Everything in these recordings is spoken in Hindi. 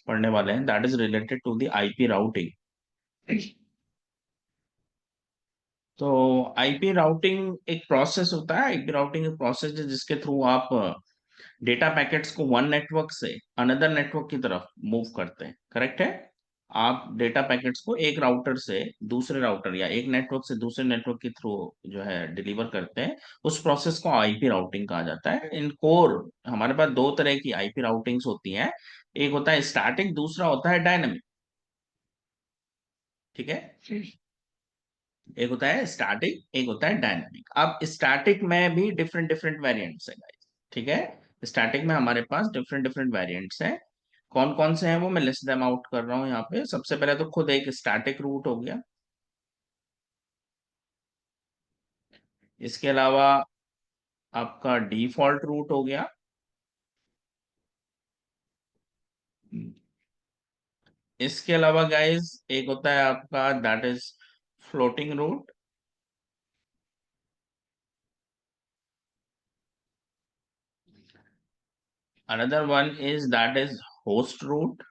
पढ़ने वाले हैं, that is related to the IP routing. तो आईपी राउटिंग एक प्रोसेस होता है, आईपी राउटिंग एक प्रोसेस है जिसके थ्रू आप डेटा पैकेट्स को वन नेटवर्क से अनदर नेटवर्क की तरफ मूव करते हैं, करेक्ट है। आप डेटा पैकेट्स को एक राउटर से दूसरे राउटर या एक नेटवर्क से दूसरे नेटवर्क के थ्रू जो है डिलीवर करते हैं, उस प्रोसेस को आईपी राउटिंग कहा जाता है। इन कोर हमारे पास दो तरह की आईपी राउटिंग्स होती हैं, एक होता है स्टैटिक, दूसरा होता है डायनामिक। ठीक है, एक होता है स्टैटिक, एक होता है डायनामिक। अब स्टैटिक में भी डिफरेंट डिफरेंट वेरिएंट्स है गाइस। ठीक है, स्टैटिक में हमारे पास डिफरेंट डिफरेंट वेरिएंट्स हैं। कौन कौन से हैं वो मैं लिस्ट देम आउट कर रहा हूँ यहाँ पे। सबसे पहले तो खुद एक स्टैटिक रूट हो गया, इसके अलावा आपका डिफॉल्ट रूट हो गया, इसके अलावा गाइस एक होता है आपका that is floating route, another one is that is host route,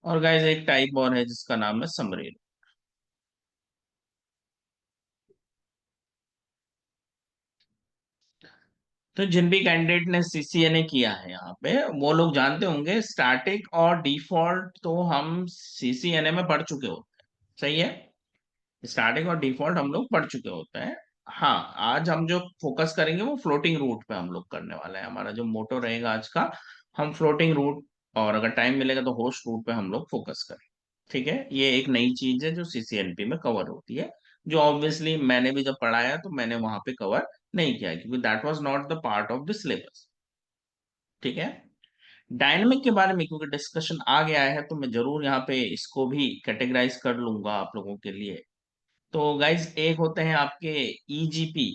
और गाइस एक टाइप और है जिसका नाम है समरी। तो जिन भी कैंडिडेट ने सीसीएनए किया है यहाँ पे वो लोग जानते होंगे स्टैटिक और डिफॉल्ट तो हम सीसीएनए में पढ़ चुके होते हैं, सही है। स्टैटिक और डिफॉल्ट हम लोग पढ़ चुके होते हैं। हाँ, आज हम जो फोकस करेंगे वो फ्लोटिंग रूट पे हम लोग करने वाले हैं, हमारा जो मोटो रहेगा आज का, हम फ्लोटिंग रूट और अगर टाइम मिलेगा तो होस्ट रूट पे हम लोग फोकस करें। ठीक है, ये एक नई चीज है जो सीसीएनपी में कवर होती है, जो ऑब्वियसली मैंने भी जब पढ़ाया तो मैंने वहां पे कवर नहीं किया क्योंकि that was not the part of the syllabus. ठीक है, डायनेमिक के बारे में क्योंकि डिस्कशन आ गया है तो मैं जरूर यहाँ पे इसको भी कैटेगराइज कर लूंगा आप लोगों के लिए। तो गाइज एक होते हैं आपके ईजीपी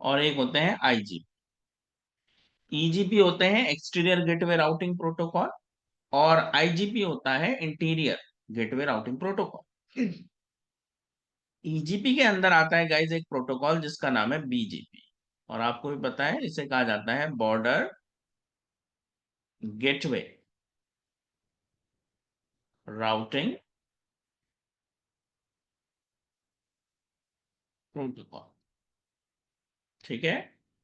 और एक होते हैं आईजीपी। ईजीपी होते हैं एक्सटीरियर गेटवे राउटिंग प्रोटोकॉल और आईजीपी होता है interior gateway routing protocol. EGP के अंदर आता है गाइज एक प्रोटोकॉल जिसका नाम है बीजीपी, और आपको भी पता है इसे कहा जाता है बॉर्डर गेटवे राउटिंग प्रोटोकॉल। ठीक है,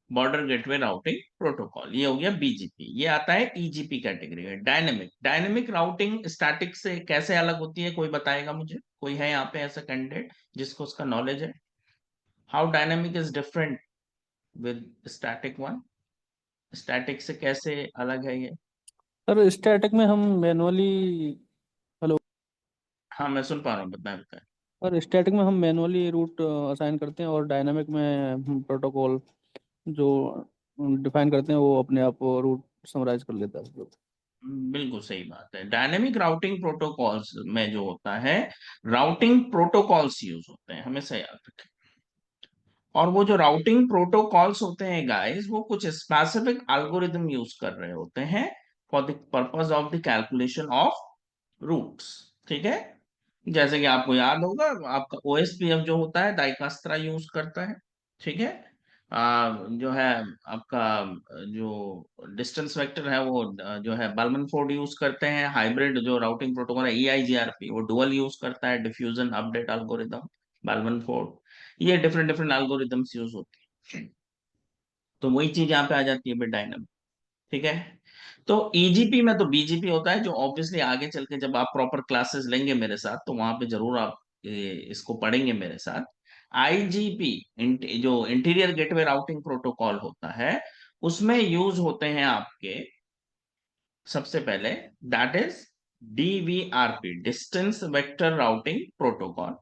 बॉर्डर गेटवे राउटिंग प्रोटोकॉल, ये हो गया बीजीपी। ये आता है ईजीपी कैटेगरी में। डायनेमिक, डायनेमिक राउटिंग स्टैटिक से कैसे अलग होती है, कोई बताएगा मुझे? कोई है यहाँ पे ऐसा कैंडिडेट जिसको उसका नॉलेज है? How dynamic is different with static one, static से कैसे अलग है ये? सर स्टैटिक में हम मैनुअली, हेलो, हाँ मैं सुन पा रहा हूँ, बताएं बताएं। और स्टैटिक में हम मैनुअली रूट असाइन करते हैं और डायनामिक में हम प्रोटोकॉल जो डिफाइन करते हैं वो अपने आप रूट समराइज कर लेता है। बिल्कुल सही बात है। डायनेमिक राउटिंग प्रोटोकॉल्स में जो होता है, राउटिंग प्रोटोकॉल्स यूज होते हैं, हमेशा याद रखें। और वो जो राउटिंग प्रोटोकॉल्स होते हैं गाइस, वो कुछ स्पेसिफिक एल्गोरिदम यूज कर रहे होते हैं for the purpose of the calculation of routes. ठीक है, जैसे कि आपको याद होगा आपका ओएसपीएफ जो होता है डाइकास्ट्रा यूज करता है। ठीक है, जो है आपका जो डिस्टेंस वेक्टर है वो जो है बालमन फोर्ड यूज करते हैं। हाइब्रिड जो राउटिंग प्रोटोकॉल है ईआईजीआरपी वो डुअल यूज करता है, डिफ्यूजन अपडेट एल्गोरिदम, बालमन फोर्ड। ये डिफरेंट डिफरेंट एल्गोरिदम्स यूज होती है। तो वही चीज यहाँ पे आ जाती है डायनामिक। ठीक है, तो ईजीपी में तो बीजीपी होता है जो ऑब्वियसली आगे चल के जब आप प्रॉपर क्लासेस लेंगे मेरे साथ तो वहां पे जरूर आप इसको पढ़ेंगे मेरे साथ। आईजीपी जो इंटीरियर गेटवे राउटिंग प्रोटोकॉल होता है उसमें यूज होते हैं आपके सबसे पहले that is DVRP, distance vector routing protocol.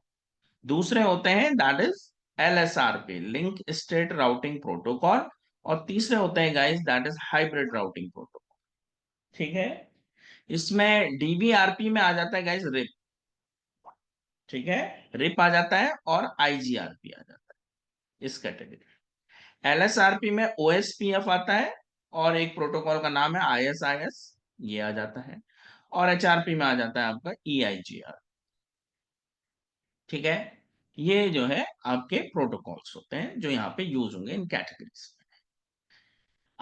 दूसरे होते हैं that is LSRP, link state routing protocol. और तीसरे होते हैं guys that is hybrid routing protocol. ठीक है, इसमें डीबीआरपी में आ जाता है गाइस रिप। ठीक है, रिप आ जाता है और आईजीआरपी आ जाता है इस कैटेगरी। एलएसआरपी में ओएसपीएफ आता है और एक प्रोटोकॉल का नाम है आईएसआईएस, ये आ जाता है। और एचआरपी में आ जाता है आपका ईआईजीआर। ठीक है, ये जो है आपके प्रोटोकॉल्स होते हैं जो यहाँ पे यूज होंगे इन कैटेगरीज।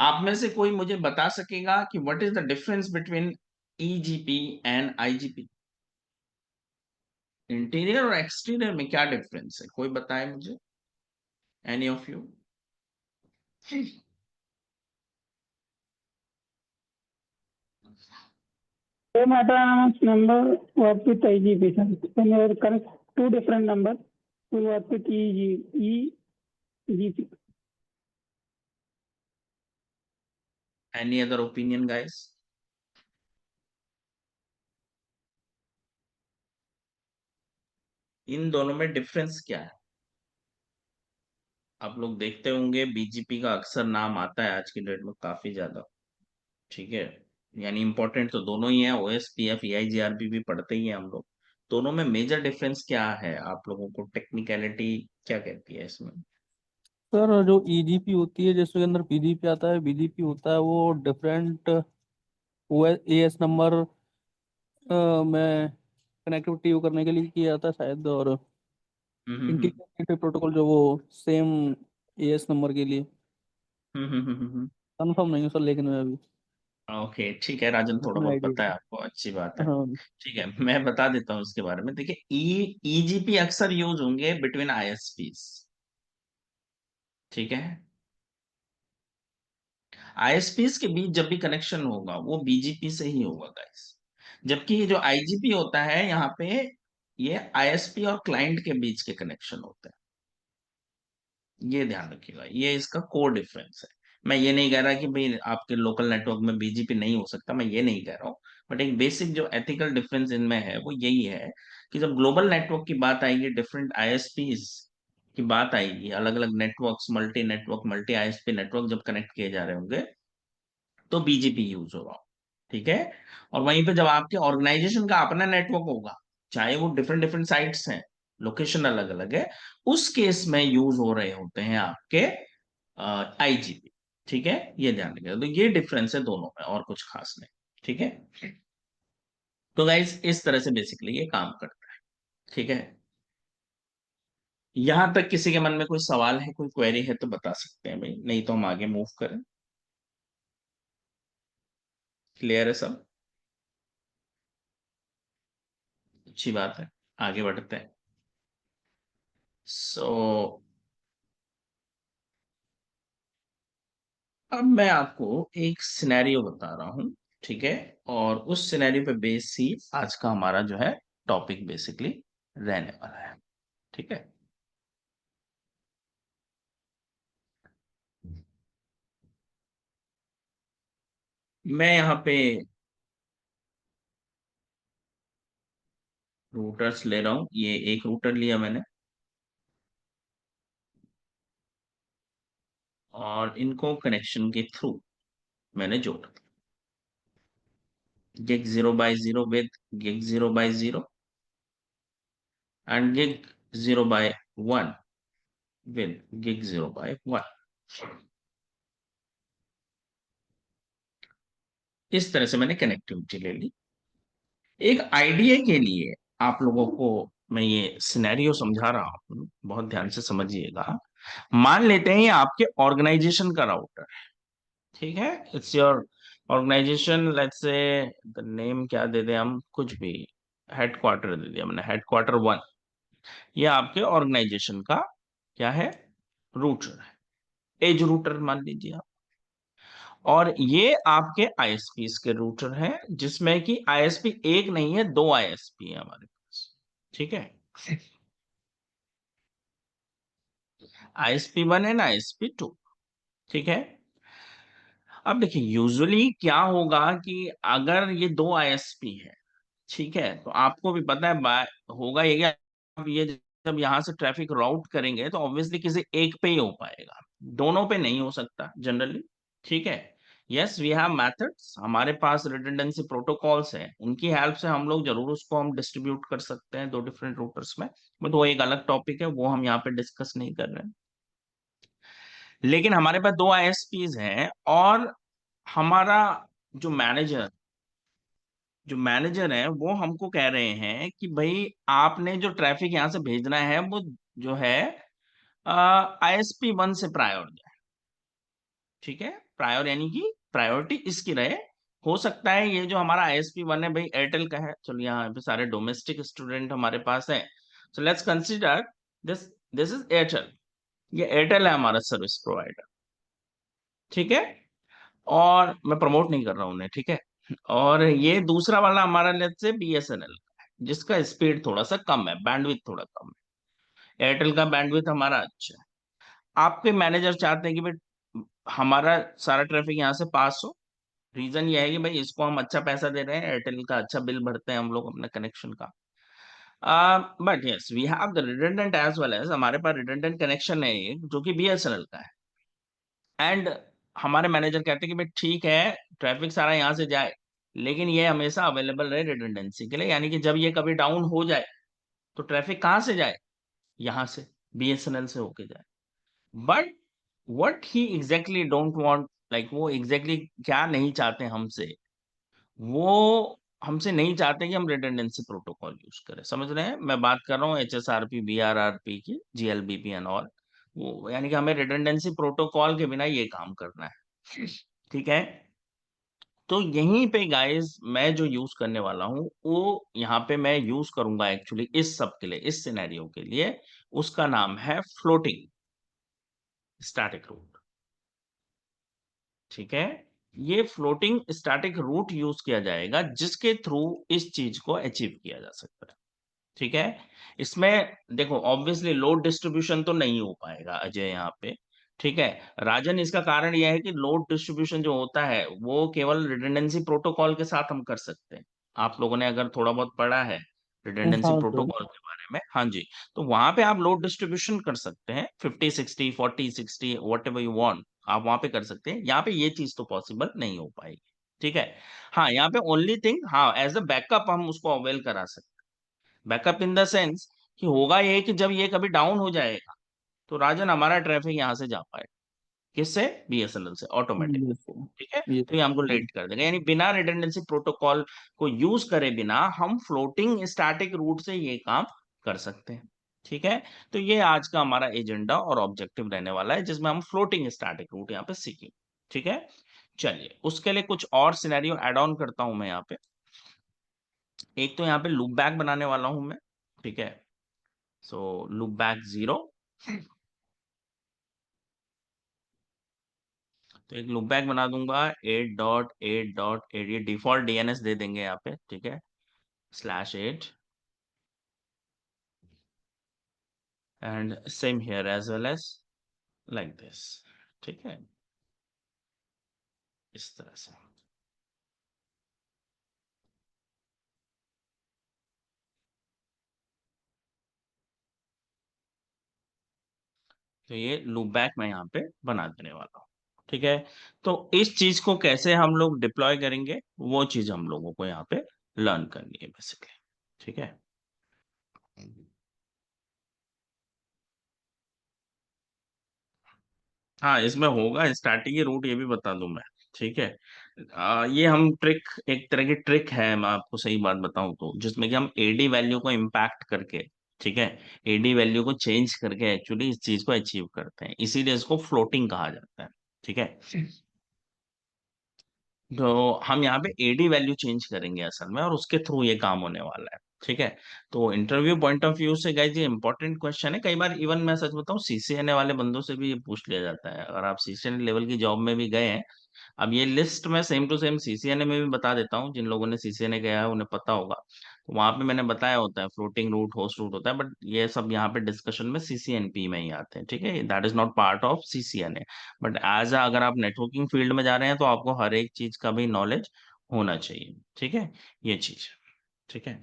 आप में से कोई मुझे बता सकेगा कि what is the difference between EGP and IGP? Interior और एक्सटीरियर में क्या डिफरेंस है, कोई बताए मुझे? Any of you? Same autonomous number work with IGP, sir. When you connect two different numbers, will work with EGP. Any other opinion, guys? इन दोनों में डिफरेंस क्या है? आप लोग देखते होंगे बीजीपी का अक्सर नाम आता है आज की डेट में काफी ज्यादा, ठीक है? यानी इंपॉर्टेंट तो दोनों ही है, ओएसपीएफ ईआईजीआरपी भी पढ़ते ही है हम लोग। दोनों में मेजर डिफरेंस क्या है, आप लोगों को टेक्निकलिटी क्या कहती है इसमें? सर जो ईजीपी होती है जिसके अंदर पीजीपी आता है, बीजीपी होता है वो डिफरेंट ओ एस नंबर में कनेक्टिविटी करने के लिए किया जाता है शायद, और हम्म इंटीग्रेटेड प्रोटोकॉल जो वो सेम एएस नंबर के लिए। हम्म। कंफर्म नहीं हूँ सर, लेकिन मैं अभी ओके, ठीक है राजन, थोड़ा जितना बहुत पता है आइडिया। आपको, अच्छी बात है। हाँ ठीक है, मैं बता देता हूँ उसके बारे में। देखिए, ईजीपी अक्सर यूज होंगे बिटवीन आईएसपीस, ठीक है? आईएसपीस के बीच जब भी कनेक्शन होगा वो बीजीपी से ही होगा गाइस। जबकि ये जो आईजीपी होता है यहाँ पे, ये आईएसपी और क्लाइंट के बीच के कनेक्शन होते हैं। ये ध्यान रखिएगा, ये इसका कोर डिफरेंस है। मैं ये नहीं कह रहा कि भाई आपके लोकल नेटवर्क में बीजीपी नहीं हो सकता, मैं ये नहीं कह रहा हूँ। बट एक बेसिक जो एथिकल डिफरेंस इनमें है वो यही है कि जब ग्लोबल नेटवर्क की बात आएगी, डिफरेंट आईएसपीज की बात आएगी, अलग अलग networks, multi network, multi ISP network जब कनेक्ट किए जा रहे होंगे, तो बीजीपी यूज होगा, ठीक है? और वहीं पे जब आपके ऑर्गेनाइजेशन का अपना नेटवर्क होगा, चाहे वो डिफरेंट डिफरेंट साइट्स हैं, लोकेशन अलग अलग है, उस केस में यूज हो रहे होते हैं आपके आईजीपी, ठीक है? ये ध्यान रखिएगा, तो ये डिफरेंस है दोनों में, और कुछ खास नहीं, ठीक है? तो गाइस इस तरह से बेसिकली ये काम करता है, ठीक है? यहां तक किसी के मन में कोई सवाल है, कोई क्वेरी है तो बता सकते हैं भाई, नहीं तो हम आगे मूव करें। क्लियर है सब? अच्छी बात है, आगे बढ़ते हैं। सो अब मैं आपको एक सिनेरियो बता रहा हूं, ठीक है? और उस सिनेरियो पे बेस ही आज का हमारा जो है टॉपिक बेसिकली रहने वाला है, ठीक है? मैं यहाँ पे रूटर्स ले रहा हूं, ये एक रूटर लिया मैंने, और इनको कनेक्शन के थ्रू मैंने जोड़ा। gig 0 by 0 with gig 0 by 0 and gig 0 by 1 with gig 0 by 1। इस तरह से मैंने कनेक्टिविटी ले ली। एक आइडिया के लिए आप लोगों को मैं ये सिनेरियो समझा रहा हूं, बहुत ध्यान से समझिएगा। मान लेते हैं ये आपके ऑर्गेनाइजेशन का राउटर है, ठीक है? It's your organization, let's say the name क्या दे दें हम, कुछ भी, हेडक्वार्टर दे दिया मैंने, हेडक्वार्टर 1। ये आपके ऑर्गेनाइजेशन का क्या है, रूटर है, एज रूटर मान लीजिए आप। और ये आपके आईएसपीस के रूटर हैं, जिसमें कि आईएसपी एक नहीं है, दो आईएसपी है हमारे पास, ठीक है? आईएसपी 1 एंड आईएसपी 2, ठीक है? अब देखिए, यूजुअली क्या होगा कि अगर ये दो आईएसपी है, ठीक है, तो आपको भी पता है होगा ये क्या, अब ये जब यहाँ से ट्रैफिक राउट करेंगे तो ऑब्वियसली किसी एक पे ही हो पाएगा, दोनों पे नहीं हो सकता जनरली, ठीक है? यस, वी हैव मेथड्स, हमारे पास रिडंडेंसी प्रोटोकॉल्स हैं, उनकी हेल्प से हम लोग जरूर उसको हम डिस्ट्रीब्यूट कर सकते हैं दो डिफरेंट रूटर्स में, बट वो एक अलग टॉपिक है, वो हम यहाँ पे डिस्कस नहीं कर रहे हैं। लेकिन हमारे पास दो आईएसपीज हैं, और हमारा जो मैनेजर है वो हमको कह रहे हैं कि भाई आपने जो ट्रैफिक यहाँ से भेजना है वो जो है आईएसपी 1 से प्रायोर जाए, ठीक है? प्रायोर यानी कि प्रायोरिटी इसकी रहे। हो सकता है ये जो हमारा ISP1 है भाई एयरटेल का है, चलो यहाँ पे सारे डोमेस्टिक स्टूडेंट हमारे पास है, so let's consider this this is Airtel, ये एयरटेल है हमारा सर्विस प्रोवाइडर, ठीक है, और मैं प्रमोट नहीं कर रहा हूँ उन्हें, ठीक है। और ये दूसरा वाला हमारा लेट्स से BSNL का है, जिसका स्पीड थोड़ा सा कम है, बैंडविड्थ थोड़ा कम है। एयरटेल का बैंडविड्थ हमारा अच्छा है। आपके मैनेजर चाहते हैं कि भाई हमारा सारा ट्रैफिक यहाँ से पास हो, रीजन ये है कि भाई इसको हम अच्छा पैसा दे रहे हैं, एयरटेल का अच्छा बिल भरते हैं हम लोग अपने कनेक्शन का। But yes we have the redundant as well as, हमारे पास रिडंडेंट कनेक्शन है एक जो कि BSNL का है। एंड हमारे मैनेजर कहते हैं कि भाई ठीक है ट्रैफिक सारा यहाँ से जाए, लेकिन ये हमेशा अवेलेबल रहे रिडंडेंसी के लिए, यानी कि जब ये कभी डाउन हो जाए तो ट्रैफिक कहाँ से जाए, यहाँ से BSNL से होके जाए। But what he exactly don't want, like वो exactly क्या नहीं चाहते हमसे, वो हमसे नहीं चाहते कि हम रिडंडेंसी प्रोटोकॉल यूज करें, समझ रहे हैं, मैं बात कर रहा हूँ HSRP BRRP की, GLBP एंड ऑल, वो यानी कि हमें रिडंडेंसी प्रोटोकॉल के बिना ये काम करना है, ठीक है। तो यहीं पे गाइस मैं जो यूज करने वाला हूँ वो यहाँ पे मैं यूज करूंगा एक्चुअली इस सब के लिए, इस सिनेरियो के लिए, उसका नाम है फ्लोटिंग स्टैटिक रूट, ठीक है। ये फ्लोटिंग स्टैटिक रूट यूज किया जाएगा जिसके थ्रू इस चीज को अचीव किया जा सकता है, ठीक है। इसमें देखो ऑब्वियसली लोड डिस्ट्रीब्यूशन तो नहीं हो पाएगा अजय यहाँ पे, ठीक है। राजन, इसका कारण यह है कि लोड डिस्ट्रीब्यूशन जो होता है वो केवल रिडंडेंसी प्रोटोकॉल के साथ हम कर सकते हैं। आप लोगों ने अगर थोड़ा बहुत पढ़ा है रिडंडेंसी हाँ सर। प्रोटोकॉल के बारे में, हाँ जी, तो वहां पे आप लोड डिस्ट्रीब्यूशन कर सकते हैं 50-60 40-60 वट एवर यू वांट, आप वहां पे कर सकते हैं। यहाँ पे ये चीज तो पॉसिबल नहीं हो पाएगी, ठीक है। हाँ यहाँ पे ओनली थिंग, हाँ एज अ बैकअप हम उसको अवेल करा सकते हैं। बैकअप इन द सेंस कि होगा ये कि जब ये कभी डाउन हो जाएगा तो राजन हमारा ट्रैफिक यहाँ से जा पाए, किससे, BSNL से ऑटोमेटिक, ये सर। ठीक है। ये तो ये हमको हाँ। लेट कर देगा, यानी बिना रिडंडेंसी प्रोटोकॉल को यूज करे बिना हम फ्लोटिंग स्टैटिक रूट से ये काम कर सकते हैं, ठीक है। तो ये आज का हमारा एजेंडा और ऑब्जेक्टिव रहने वाला है जिसमें हम फ्लोटिंग स्टैटिक रूट यहाँ पे सीखेंगे, ठीक है। चलिए उसके लिए कुछ और सिनेरियो ऐड ऑन करता हूं मैं यहाँ पे। एक तो यहाँ पे लूप बैक बनाने वाला हूं मैं, ठीक है। सो लूप बैक 0, तो एक लूप बैक बना दूंगा 8.8.8, ये डिफॉल्ट DNS दे देंगे यहाँ पे, ठीक है, /8 and same here as well as like this, ठीक है, इस तरह से। तो ये लूप बैक मैं यहाँ पे बना देने वाला हूँ, ठीक है। तो इस चीज को कैसे हम लोग डिप्लॉय करेंगे वो चीज हम लोगों को यहाँ पे लर्न करनी है बेसिकली, ठीक है। हाँ इसमें होगा स्टार्टिंग रूट, ये भी बता दूं मैं, ठीक है। ये हम ट्रिक, एक तरह की ट्रिक है, मैं आपको सही बात बताऊं तो, जिसमें कि हम AD वैल्यू को इम्पैक्ट करके, ठीक है, AD वैल्यू को चेंज करके एक्चुअली इस चीज को अचीव करते हैं, इसीलिए इसको फ्लोटिंग कहा जाता है, ठीक है। तो हम यहाँ पे AD वैल्यू चेंज करेंगे असल में, और उसके थ्रू ये काम होने वाला है, ठीक है। तो इंटरव्यू पॉइंट ऑफ व्यू से गाइस ये इंपॉर्टेंट क्वेश्चन है, कई बार इवन मैं सच बताऊं CCNA वाले बंदों से भी ये पूछ लिया जाता है, अगर आप CCNA लेवल की जॉब में भी गए हैं। अब ये लिस्ट मैं सेम टू सेम CCNA में भी बता देता हूँ, जिन लोगों ने CCNA गया है उन्हें पता होगा, तो वहां पे मैंने बताया होता है फ्लोटिंग रूट होस्ट रूट होता है, बट ये सब यहाँ पे डिस्कशन में CCNP में ही आते हैं, ठीक है, that is not part of CCNA। But as अगर आप नेटवर्किंग फील्ड में जा रहे हैं तो आपको हर एक चीज का भी नॉलेज होना चाहिए, ठीक है, ये चीज, ठीक है।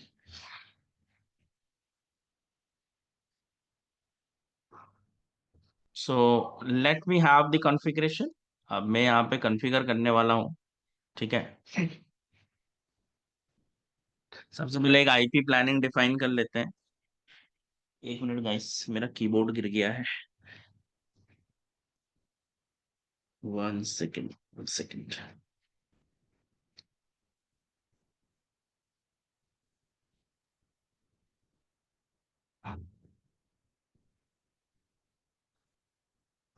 So let me have the configuration, अब मैं यहाँ पे कॉन्फ़िगर करने वाला हूँ, ठीक है। सबसे पहले एक IP प्लानिंग डिफाइन कर लेते हैं। एक मिनट गाइस, मेरा कीबोर्ड गिर गया है, 1 सेकेंड, 1 सेकेंड।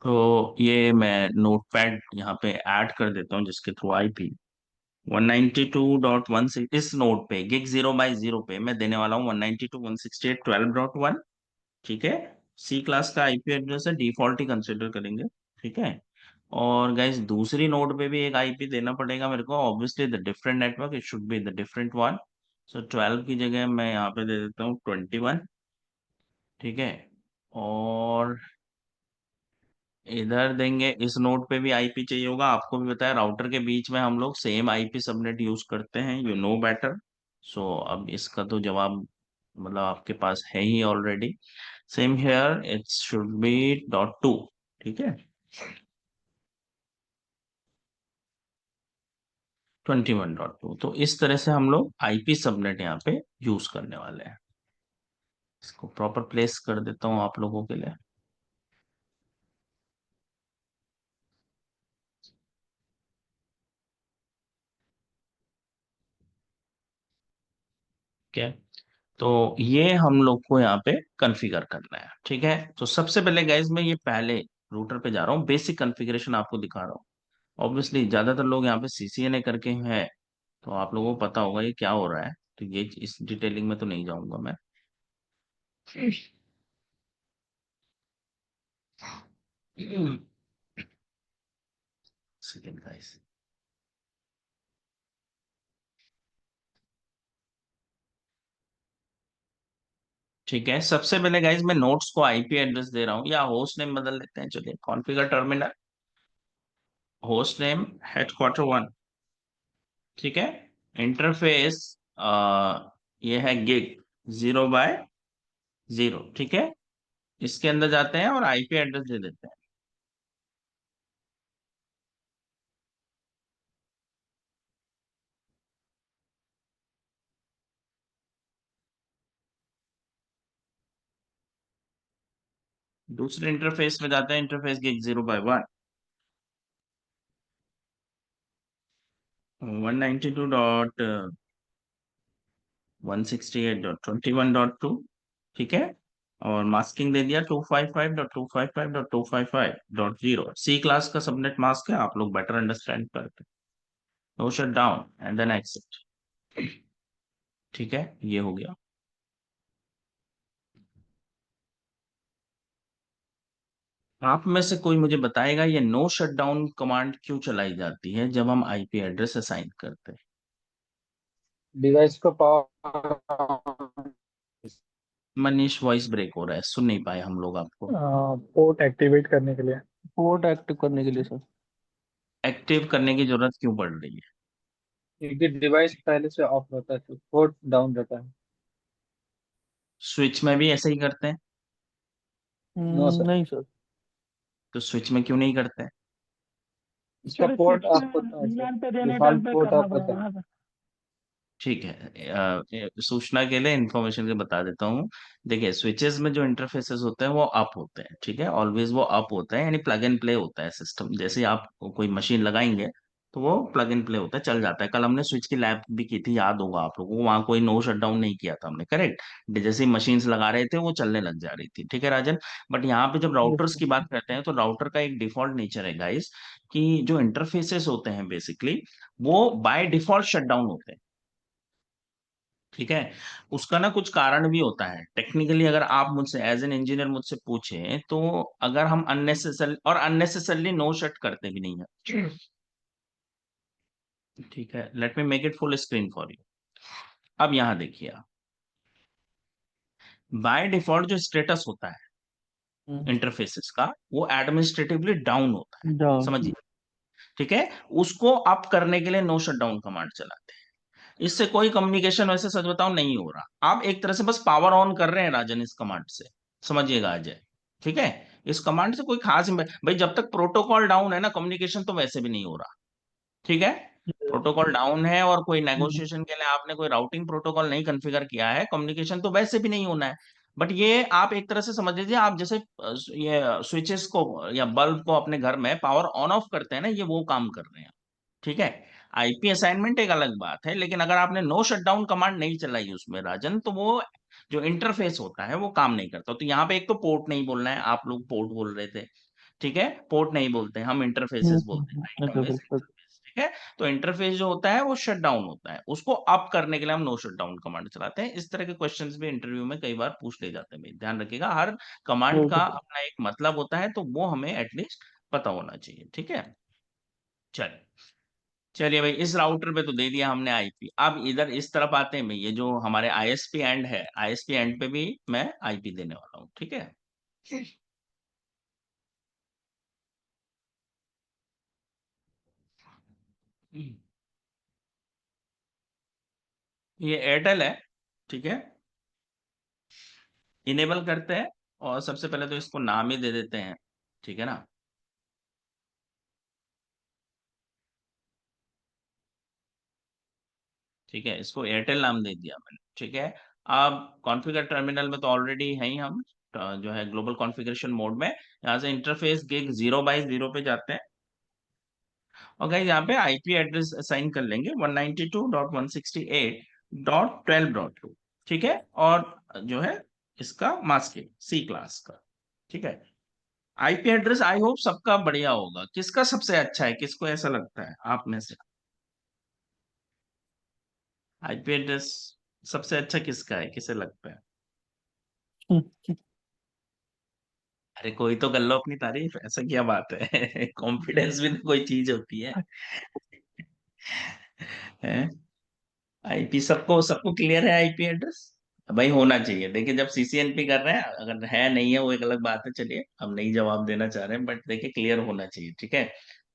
तो ये मैं नोटपैड यहाँ पे ऐड कर देता हूँ, जिसके थ्रू आईपी 192.16 इस नोड पे गिग 0/0 पे मैं देने वाला हूँ 192.168.12.1। ठीक है, सी क्लास का आईपी एड्रेस है, डिफॉल्ट ही कंसिडर करेंगे। ठीक है, और गाइस दूसरी नोड पे भी एक आईपी देना पड़ेगा मेरे को, obviously the different network, it should be the different one. So 12 की जगह मैं यहाँ पे दे देता हूँ 21। ठीक है, और इधर देंगे, इस नोड पे भी आईपी चाहिए होगा, आपको भी बताया राउटर के बीच में हम लोग सेम आईपी सबनेट यूज करते हैं, यू नो बेटर। सो अब इसका तो जवाब मतलब आपके पास है ही already. Same here, it should be .2। ठीक है, 21.2। तो इस तरह से हम लोग आईपी सबनेट यहाँ पे यूज करने वाले हैं। इसको प्रॉपर प्लेस कर देता हूँ आप लोगों के लिए। क्या, तो ये हम लोग को यहाँ पे कॉन्फ़िगर करना है। ठीक है, तो सबसे पहले गाइज मैं ये पहले रूटर पे जा रहा हूँ, बेसिक कॉन्फ़िगरेशन आपको दिखा रहा हूँ। ऑब्वियसली ज्यादातर लोग यहाँ पे सीसीएनए करके हैं, तो आप लोगों को पता होगा ये क्या हो रहा है, तो ये इस डिटेलिंग में तो नहीं जाऊंगा मैं। Second guys. ठीक है, सबसे पहले गाइज मैं नोट्स को आईपी एड्रेस दे रहा हूँ, या होस्ट नेम बदल लेते हैं, चलिए configure terminal, host name headquarter 1। ठीक है, इंटरफेस ये है गिग 0/0। ठीक है, इसके अंदर जाते हैं और आईपी एड्रेस दे देते हैं। दूसरे इंटरफेस में जाते हैं, इंटरफेस गिग 0/1, 192.168.21.2। ठीक है, और मास्किंग दे दिया 255.255.255.0। सी क्लास का सबनेट मास्क है, आप लोग बेटर अंडरस्टैंड करते। No shut down and then accept. ठीक है, ये हो गया। आप में से कोई मुझे बताएगा ये नो शटडाउन कमांड क्यों चलाई जाती है जब हम आईपी एड्रेस असाइन करते हैं? डिवाइस को पावर, मनीष, वॉइस ब्रेक हो रहा है, सुन नहीं पाए हम लोग आपको। पोर्ट एक्टिवेट करने के लिए। पोर्ट एक्टिव करने के लिए सर। एक्टिव करने की जरूरत क्यों पड़ रही है? क्योंकि डिवाइस पहले से ऑफ रहता है तो पोर्ट डाउन रहता है। स्विच में भी ऐसे ही करते हैं? नो सर, नहीं सर। तो स्विच में क्यों नहीं करते हैं? इसका सर पोर्ट स्विच में ऑफ होता है सर, VLAN पे देने टाइम डिफॉल्ट पे पोर्ट करना ऑफ होता पड़ेगा है। ना सर। ठीक है, सूचना के लिए, इंफॉर्मेशन के बता देता हूँ। देखिए, स्विचेस में जो इंटरफेसेस होते हैं वो अप होते हैं। ठीक है, ऑलवेज वो अप होता है, यानी प्लग एंड प्ले होता है सिस्टम। जैसे आप कोई मशीन लगाएंगे तो वो प्लग एंड प्ले होता है, चल जाता है। कल हमने स्विच की लैब भी की थी, याद होगा आप लोगों को, वहां कोई नो शटडाउन नहीं किया था हमने, करेक्ट? जैसे ही मशीन्स लगा रहे थे वो चलने लग जा रही थी। ठीक है राजन, बट यहाँ पे जब यस राउटर्स सर। की बात करते हैं तो राउटर का एक डिफॉल्ट नेचर है गाइस, कि जो इंटरफेसेस होते हैं बेसिकली वो बाय डिफॉल्ट शटडाउन होते हैं। ठीक है, उसका ना कुछ कारण भी होता है टेक्निकली, अगर आप मुझसे एज एन इंजीनियर मुझसे पूछे तो, अगर हम अननेसेसरली नो शट करते भी नहीं है। ठीक है, let me make it full screen for you. अब यहां देखिए आप, बाय डिफॉल्ट जो स्टेटस होता है इंटरफेसेस का, वो एडमिनिस्ट्रेटिवली डाउन होता है, डाउन। समझिए। ठीक है, उसको अप करने के लिए नो शट डाउन कमांड चलाते हैं। इससे कोई कम्युनिकेशन वैसे सच बताओ नहीं हो रहा, आप एक तरह से बस पावर ऑन कर रहे हैं राजन इस कमांड से, समझिएगा अजय। ठीक है, इस कमांड से कोई खास भाई जब तक प्रोटोकॉल डाउन है ना, कम्युनिकेशन तो वैसे भी नहीं हो रहा। ठीक है, प्रोटोकॉल डाउन है और कोई नेगोशिएशन के लिए आपने कोई राउटिंग प्रोटोकॉल नहीं कॉन्फ़िगर किया है, कम्युनिकेशन तो वैसे भी नहीं होना है। बट ये आप एक तरह से समझ लीजिए, आप जैसे ये स्विचेस को या बल्ब को अपने घर में पावर ऑन ऑफ करते हैं ना, ये वो काम कर रहे हैं। ठीक है, आईपी असाइनमेंट एक अलग बात है, लेकिन अगर आपने नो शटडाउन कमांड नहीं चलाई उसमें राजन, तो वो जो इंटरफेस होता है वो काम नहीं करता। तो यहाँ पे एक तो पोर्ट नहीं बोलना है, आप लोग पोर्ट बोल रहे थे। ठीक है, पोर्ट नहीं बोलते हम, इंटरफेसेस बोलते हैं, इंटरफेस। इंटरफेस। ठीक है, तो इंटरफेस जो होता है वो शट डाउन होता है, उसको अप करने के लिए हम नो शट डाउन कमांड चलाते हैं। इस तरह के क्वेश्चंस भी इंटरव्यू में कई बार पूछ ले जाते हैं भाई, ध्यान रखिएगा हर कमांड का अपना एक मतलब होता है, तो वो हमें एटलीस्ट पता होना चाहिए। ठीक है, चलिए चलिए भाई, इस राउटर पे तो दे दिया हमने आईपी। अब इधर इस तरफ आते हैं भाई, ये जो हमारे आईएसपी एंड है, आईएसपी एंड पे भी मैं आईपी देने वाला हूँ। ठीक है, ये एयरटेल है। ठीक है, इनेबल करते हैं और सबसे पहले तो इसको नाम ही दे देते हैं। ठीक है ना, ठीक है, इसको एयरटेल नाम दे दिया मैंने। ठीक है, अब कॉन्फ़िगर टर्मिनल में तो ऑलरेडी है ही हम, जो है ग्लोबल कॉन्फ़िगरेशन मोड में, यहाँ से इंटरफेस गिग 0/0 पे जाते हैं और गाइस यहाँ पे आईपी एड्रेस असाइन कर लेंगे 192.168.12.2। ठीक है, और जो है इसका मास्किंग सी क्लास का। ठीक है, आईपी एड्रेस आई होप सबका बढ़िया होगा। किसका सबसे अच्छा है, किसको ऐसा लगता है आप में से आईपी एड्रेस सबसे अच्छा किसका है, किसे लगता है? अरे कोई तो कर लो अपनी तारीफ, ऐसा क्या बात है कॉन्फिडेंस भी तो कोई चीज होती है हैं? आईपी सबको सबको क्लियर है आईपी एड्रेस? भाई होना चाहिए। देखिए जब सीसीएनपी कर रहे हैं, अगर है नहीं है वो एक अलग बात है, चलिए हम नहीं जवाब देना चाह रहे हैं, बट देखिए क्लियर होना चाहिए। ठीक है,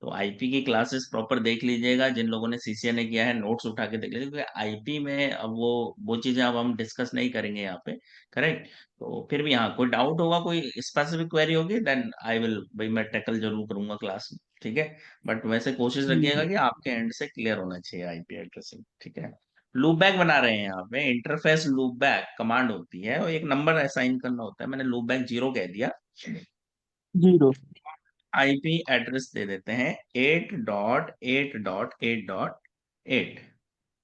तो आईपी की क्लासेस प्रॉपर देख लीजिएगा, जिन लोगों ने सीसीएनए किया है नोट्स उठा के देख लीजिए, क्योंकि आईपी में अब वो चीजें अब हम डिस्कस नहीं करेंगे यहाँ पे। करेक्ट, तो फिर भी हाँ कोई डाउट होगा, कोई स्पेसिफिक क्वेरी होगी, देन आई विल भाई मैं टैकल जरूर करूंगा क्लास में। ठीक है, बट वैसे कोशिश रखिएगा कि आपके एंड से क्लियर होना चाहिए आईपी एड्रेसिंग। ठीक है, लूप बैक बना रहे हैं यहाँ पे, इंटरफेस लूप बैक कमांड होती है और एक नंबर असाइन करना होता है। मैंने लूप बैक 0 कह दिया, 0। आईपी एड्रेस दे देते हैं 8.8.8.8।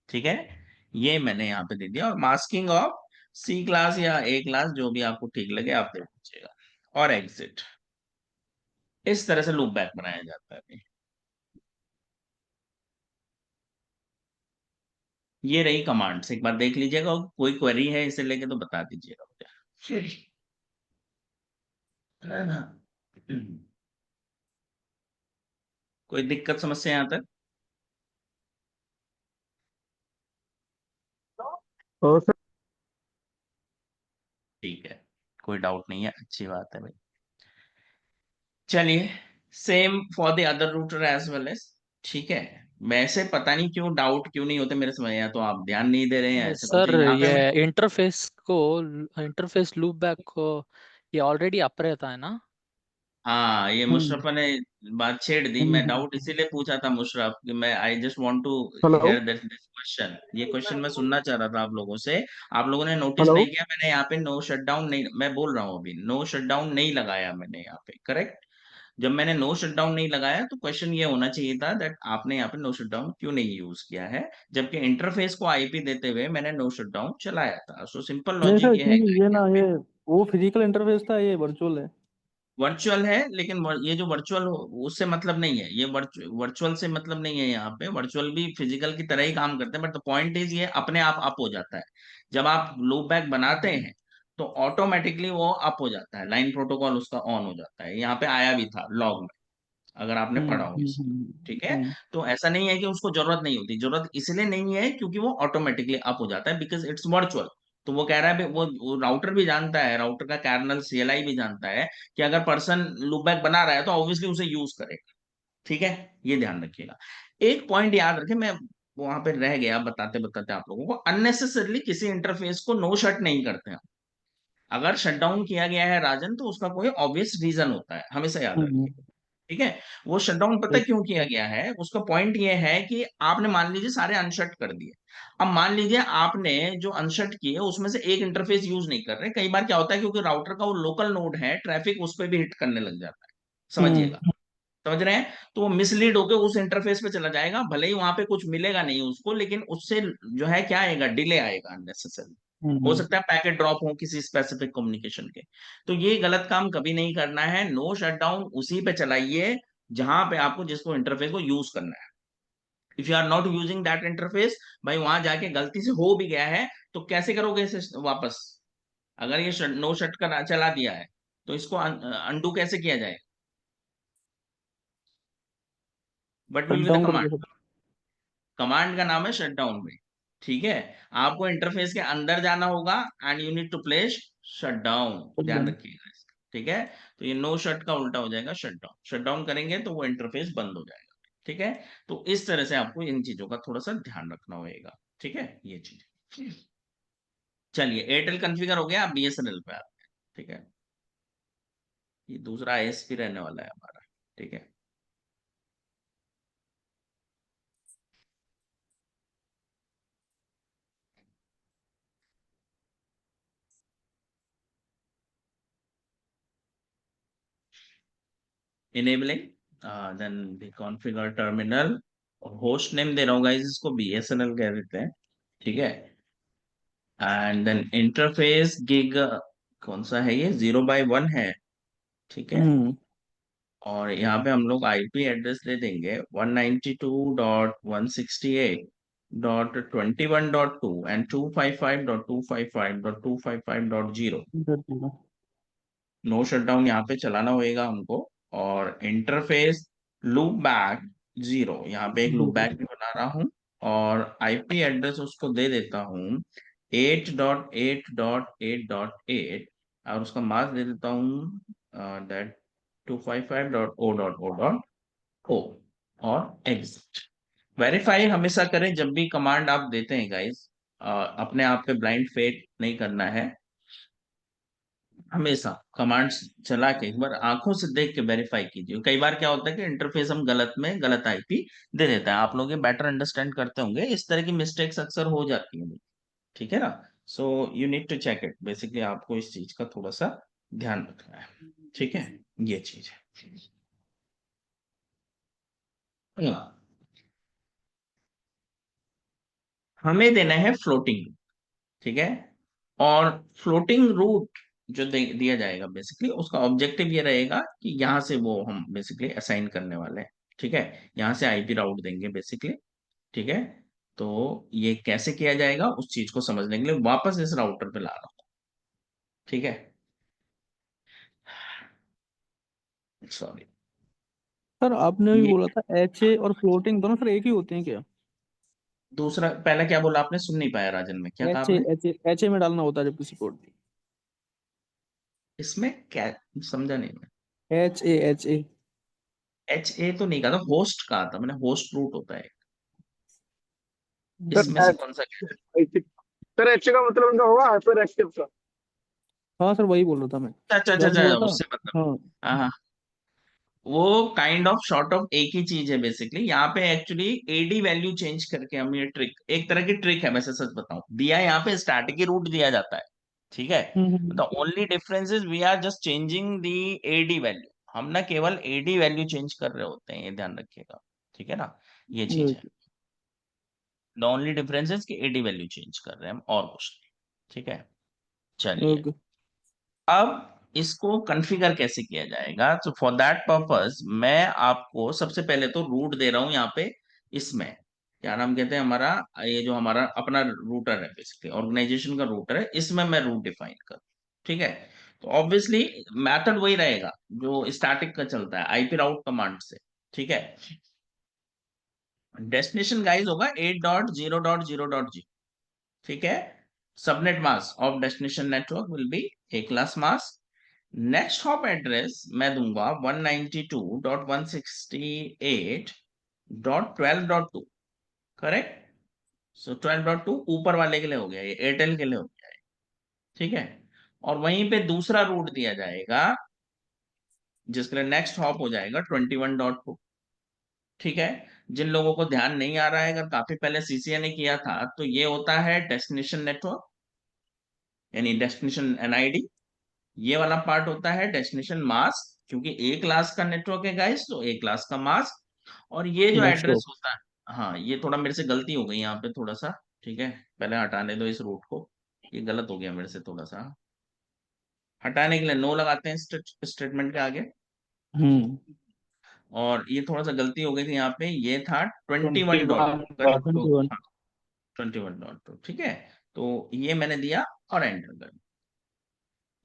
ठीक है, ये मैंने यहाँ पे दे दिया, और मास्किंग ऑफ सी क्लास या ए क्लास जो भी आपको ठीक लगे आप दे दीजिएगा, और एग्जिट। इस तरह से लूप बैक बनाया जाता है। ये रही कमांड्स, एक बार देख लीजिएगा, और कोई क्वेरी है इसे लेके तो बता दीजिएगा मुझे। है ना? कोई दिक्कत समस्या यहाँ तक? और सर ठीक है, कोई डाउट नहीं है, अच्छी बात है भाई। चलिए, same for the other router as well as. ठीक है, वैसे पता नहीं क्यों डाउट क्यों नहीं होते मेरे समझ, या तो आप ध्यान नहीं दे रहे हैं, ऐसे सर मुझे यहाँ पे ये मैं। इंटरफेस लूप बैक को ये ऑलरेडी अप रहता है ना? हाँ, ये हम्म। मुशरफ ने बात छेड़ दी, मैं डाउट इसीलिए पूछा था मुशरफ कि मैं I just want to hello hear this question, ये क्वेश्चन मैं सुनना चाह रहा था आप लोगों से। आप लोगों ने नोटिस हेलो नहीं किया, मैंने यहाँ पे नो शटडाउन नहीं, मैं बोल रहा हूँ अभी, नो शटडाउन नहीं लगाया मैंने यहाँ पे। करेक्ट, जब मैंने नो शटडाउन नहीं लगाया तो क्वेश्चन ये होना चाहिए था दैट आपने यहाँ पे नो शटडाउन क्यों नहीं यूज किया है, जबकि इंटरफेस को आईपी देते हुए मैंने नो शटडाउन चलाया था। सो सिंपल नहीं लॉजिक सर, ये है क्योंकि ये ना, ये वो फिजिकल इंटरफेस था, ये वर्चुअल है। वर्चुअल है, लेकिन ये जो वर्चुअल उससे मतलब नहीं है, ये वर्चुअल से मतलब नहीं है। यहाँ पे वर्चुअल भी फिजिकल की तरह ही काम करते हैं, बट द पॉइंट इज ये अपने आप अप हो जाता है। जब आप लूप बैक बनाते हैं तो ऑटोमेटिकली वो अप हो जाता है, लाइन प्रोटोकॉल उसका ऑन हो जाता है। यहाँ पे आया भी था लॉग में, अगर आपने पढ़ा हो इसे। ठीक है, तो ऐसा नहीं है कि उसको जरूरत नहीं होती, जरूरत इसलिए नहीं है क्योंकि वो ऑटोमेटिकली अप हो जाता है, बिकॉज इट्स वर्चुअल। तो वो कह रहा है वो राउटर भी जानता है, राउटर का कर्नल सीएलआई भी जानता है कि अगर पर्सन लूपबैक बना रहा है तो ऑब्वियसली उसे यूज करेगा। ठीक है, ये ध्यान रखिएगा। एक पॉइंट याद रखें, मैं वहां पे रह गया बताते बताते आप लोगों को, अननेसेसरली किसी इंटरफेस को नो शट नहीं करते हैं। अगर शटडाउन किया गया है राजन, तो उसका कोई ऑब्वियस रीजन होता है, हमेशा याद रखिए। ठीक है, वो शटडाउन पता है क्यों किया गया है, उसका पॉइंट ये है कि आपने मान लीजिए सारे अनशट कर दिए। अब मान लीजिए आपने जो अनशट किए उसमें से एक इंटरफेस यूज नहीं कर रहे, कई बार क्या होता है क्योंकि राउटर का वो लोकल नोड है, ट्रैफिक उस पर भी हिट करने लग जाता है, समझिएगा, समझ रहे हैं? तो वो मिसलीड होकर उस इंटरफेस पे चला जाएगा, भले ही वहां पे कुछ मिलेगा नहीं उसको, लेकिन उससे जो है क्या आएगा, डिले आएगा अननेसेसरी। हो सकता है पैकेट ड्रॉप हो किसी स्पेसिफिक कम्युनिकेशन के। तो ये गलत काम कभी नहीं करना है। नो शटडाउन उसी पे चलाइए जहां पे आपको जिसको इंटरफेस को यूज करना है। If you are not using that interface, भाई वहां जाके गलती से हो भी गया है तो कैसे करोगे इसे वापस? अगर ये नो शट का चला दिया है तो इसको अनडू कैसे किया जाए? But will shut be the down command. करके कमांड का नाम है शटडाउन में। ठीक है, आपको इंटरफेस के अंदर जाना होगा and you need to place shut down. Shut ध्यान डाउन। रखिएगा इसका। ठीक है, तो ये नो शट का उल्टा हो जाएगा शट डाउन। शट डाउन करेंगे तो वो इंटरफेस बंद हो जाएगा। ठीक है, तो इस तरह से आपको इन चीजों का थोड़ा सा ध्यान रखना होगा। ठीक है, ये चीज। चलिए, एयरटेल कॉन्फ़िगर हो गया, आप बीएसएनएल पे आते हैं। ठीक है, ये दूसरा आईएसपी रहने वाला है हमारा। ठीक है, enabling then the configure terminal और होस्ट नेम दे रहा हूँ गाइस, इसको बीएसएनएल कह देते हैं। ठीक है, एंड देन इंटरफेस गिग कौन सा है ये? 0/1 है। ठीक है, और यहाँ पे हम लोग आईपी एड्रेस दे देंगे 192.168.21.2 एंड 255.255.255.0। नो शटडाउन यहाँ पे चलाना होएगा हमको। और इंटरफेस लूप बैक 0, यहाँ पे एक लूप बैक भी बना रहा हूँ। और आईपी एड्रेस उसको दे देता हूँ 8.8.8.8 और उसका मास्क दे देता हूँ दैट 255.0.0.0 और एग्जिट। वेरीफाई हमेशा करें जब भी कमांड आप देते हैं गाइस, अपने आप पे ब्लाइंड फेथ नहीं करना है। हमेशा कमांड्स चला के एक बार आंखों से देख के वेरीफाई कीजिए। कई बार क्या होता है कि इंटरफेस हम गलत में गलत आईपी दे देता है। आप लोग ये बेटर अंडरस्टैंड करते होंगे, इस तरह की मिस्टेक्स अक्सर हो जाती है। ठीक है ना? So you need to check it. Basically आपको इस चीज का थोड़ा सा ध्यान रखना है। ठीक है, ये चीज है। हाँ, हमें देना है फ्लोटिंग। ठीक है, और फ्लोटिंग रूट जो दिया जाएगा बेसिकली उसका ऑब्जेक्टिव ये रहेगा कि यहाँ से वो हम बेसिकली असाइन करने वाले हैं। ठीक है, यहाँ से आईपी राउट देंगे बेसिकली। ठीक है, तो ये कैसे किया जाएगा उस चीज को समझने के लिए वापस इस राउटर पे ला रहा हूँ। ठीक है, सॉरी। सर आपने भी ये बोला था एचए और फ्लोटिंग दोनों सर एक ही होते हैं क्या? दूसरा, पहला क्या बोला आपने? सुन नहीं पाया राजन में, क्या कहा एचए आपने? एचए एचए में डालना होता है जब किसी कोड इसमें क्या समझा नहीं मैं। एचए। एच ए तो नहीं कहा था, होस्ट कहा था मैंने। होस्ट रूट होता है। सर इसमें से कौन सा कह रहे सर एच का मतलब उनका होगा हाइपर एक्टिव का। हाँ सर वही बोल रहा था मैं। हैं? अच्छा जो अच्छा आपने अच्छा, बोला था। उससे मतलब। हाँ। हाँ हाँ, वो काइंड ऑफ शॉर्ट ऑफ एक ही चीज है बेसिकली। यहाँ पे एक्चुअली एडी वैल्यू चेंज करके हम ये ट्रिक, एक तरह की ट्रिक है वैसे सच बताऊं, दिया यहाँ पे स्टैटिक ही रूट दिया जाता है। ठीक है, the only difference is we are just changing the AD value. हम ना केवल एडी वैल्यू चेंज कर रहे होते हैं, ये ध्यान रखिएगा। ठीक है ना, ये चीज है। द ओनली डिफरेंस इज कि एडी वैल्यू चेंज कर रहे हैं हम, और कुछ नहीं। ठीक है, चलिए। ओके। अब इसको कॉन्फ़िगर कैसे किया जाएगा? तो फॉर दैट पर्पस मैं आपको सबसे पहले तो रूट दे रहा हूं यहाँ पे। इसमें क्या नाम कहते हैं हमारा, ये जो हमारा अपना रूटर है बेसिकली, ऑर्गेनाइजेशन का रूटर है, इसमें मैं रूट डिफाइन करूँ। ठीक है, तो ऑब्वियसली मेथड वही रहेगा जो स्टैटिक का चलता है, आईपी राउट कमांड से। ठीक है, डेस्टिनेशन गाइस होगा 8.0.0.0। ठीक है, subnet mask of destination network will be A class mask. Next hop address मैं दूंगा 192.168.12.2। करेक्ट, सो 12.2 ऊपर वाले के लिए हो गया, ये एयरटेल के लिए हो गया है। ठीक है, और वहीं पे दूसरा रूट दिया जाएगा जिसके लिए नेक्स्ट हॉप हो जाएगा 21.2। ठीक है, जिन लोगों को ध्यान नहीं आ रहा है, अगर काफी पहले सीसीए ने किया था, तो ये होता है डेस्टिनेशन नेटवर्क यानी डेस्टिनेशन एनआईडी। ये वाला पार्ट होता है डेस्टिनेशन मास्क, क्योंकि ए क्लास का नेटवर्क है गाइस, तो ए क्लास का मास्क। और ये जो नेक्स्ट एड्रेस होता है, हाँ ये थोड़ा मेरे से गलती हो गई यहाँ पे थोड़ा सा। ठीक है, पहले हटाने दो इस रूट को। ये गलत हो गया मेरे से थोड़ा सा। हटाने के लिए नो लगाते हैं स्टेटमेंट के आगे। हम्म। और ये थोड़ा सा गलती हो गई थी यहाँ पे, ये था 21.2, 21। 21.2, ठीक है। तो ये मैंने दिया और एंटर कर।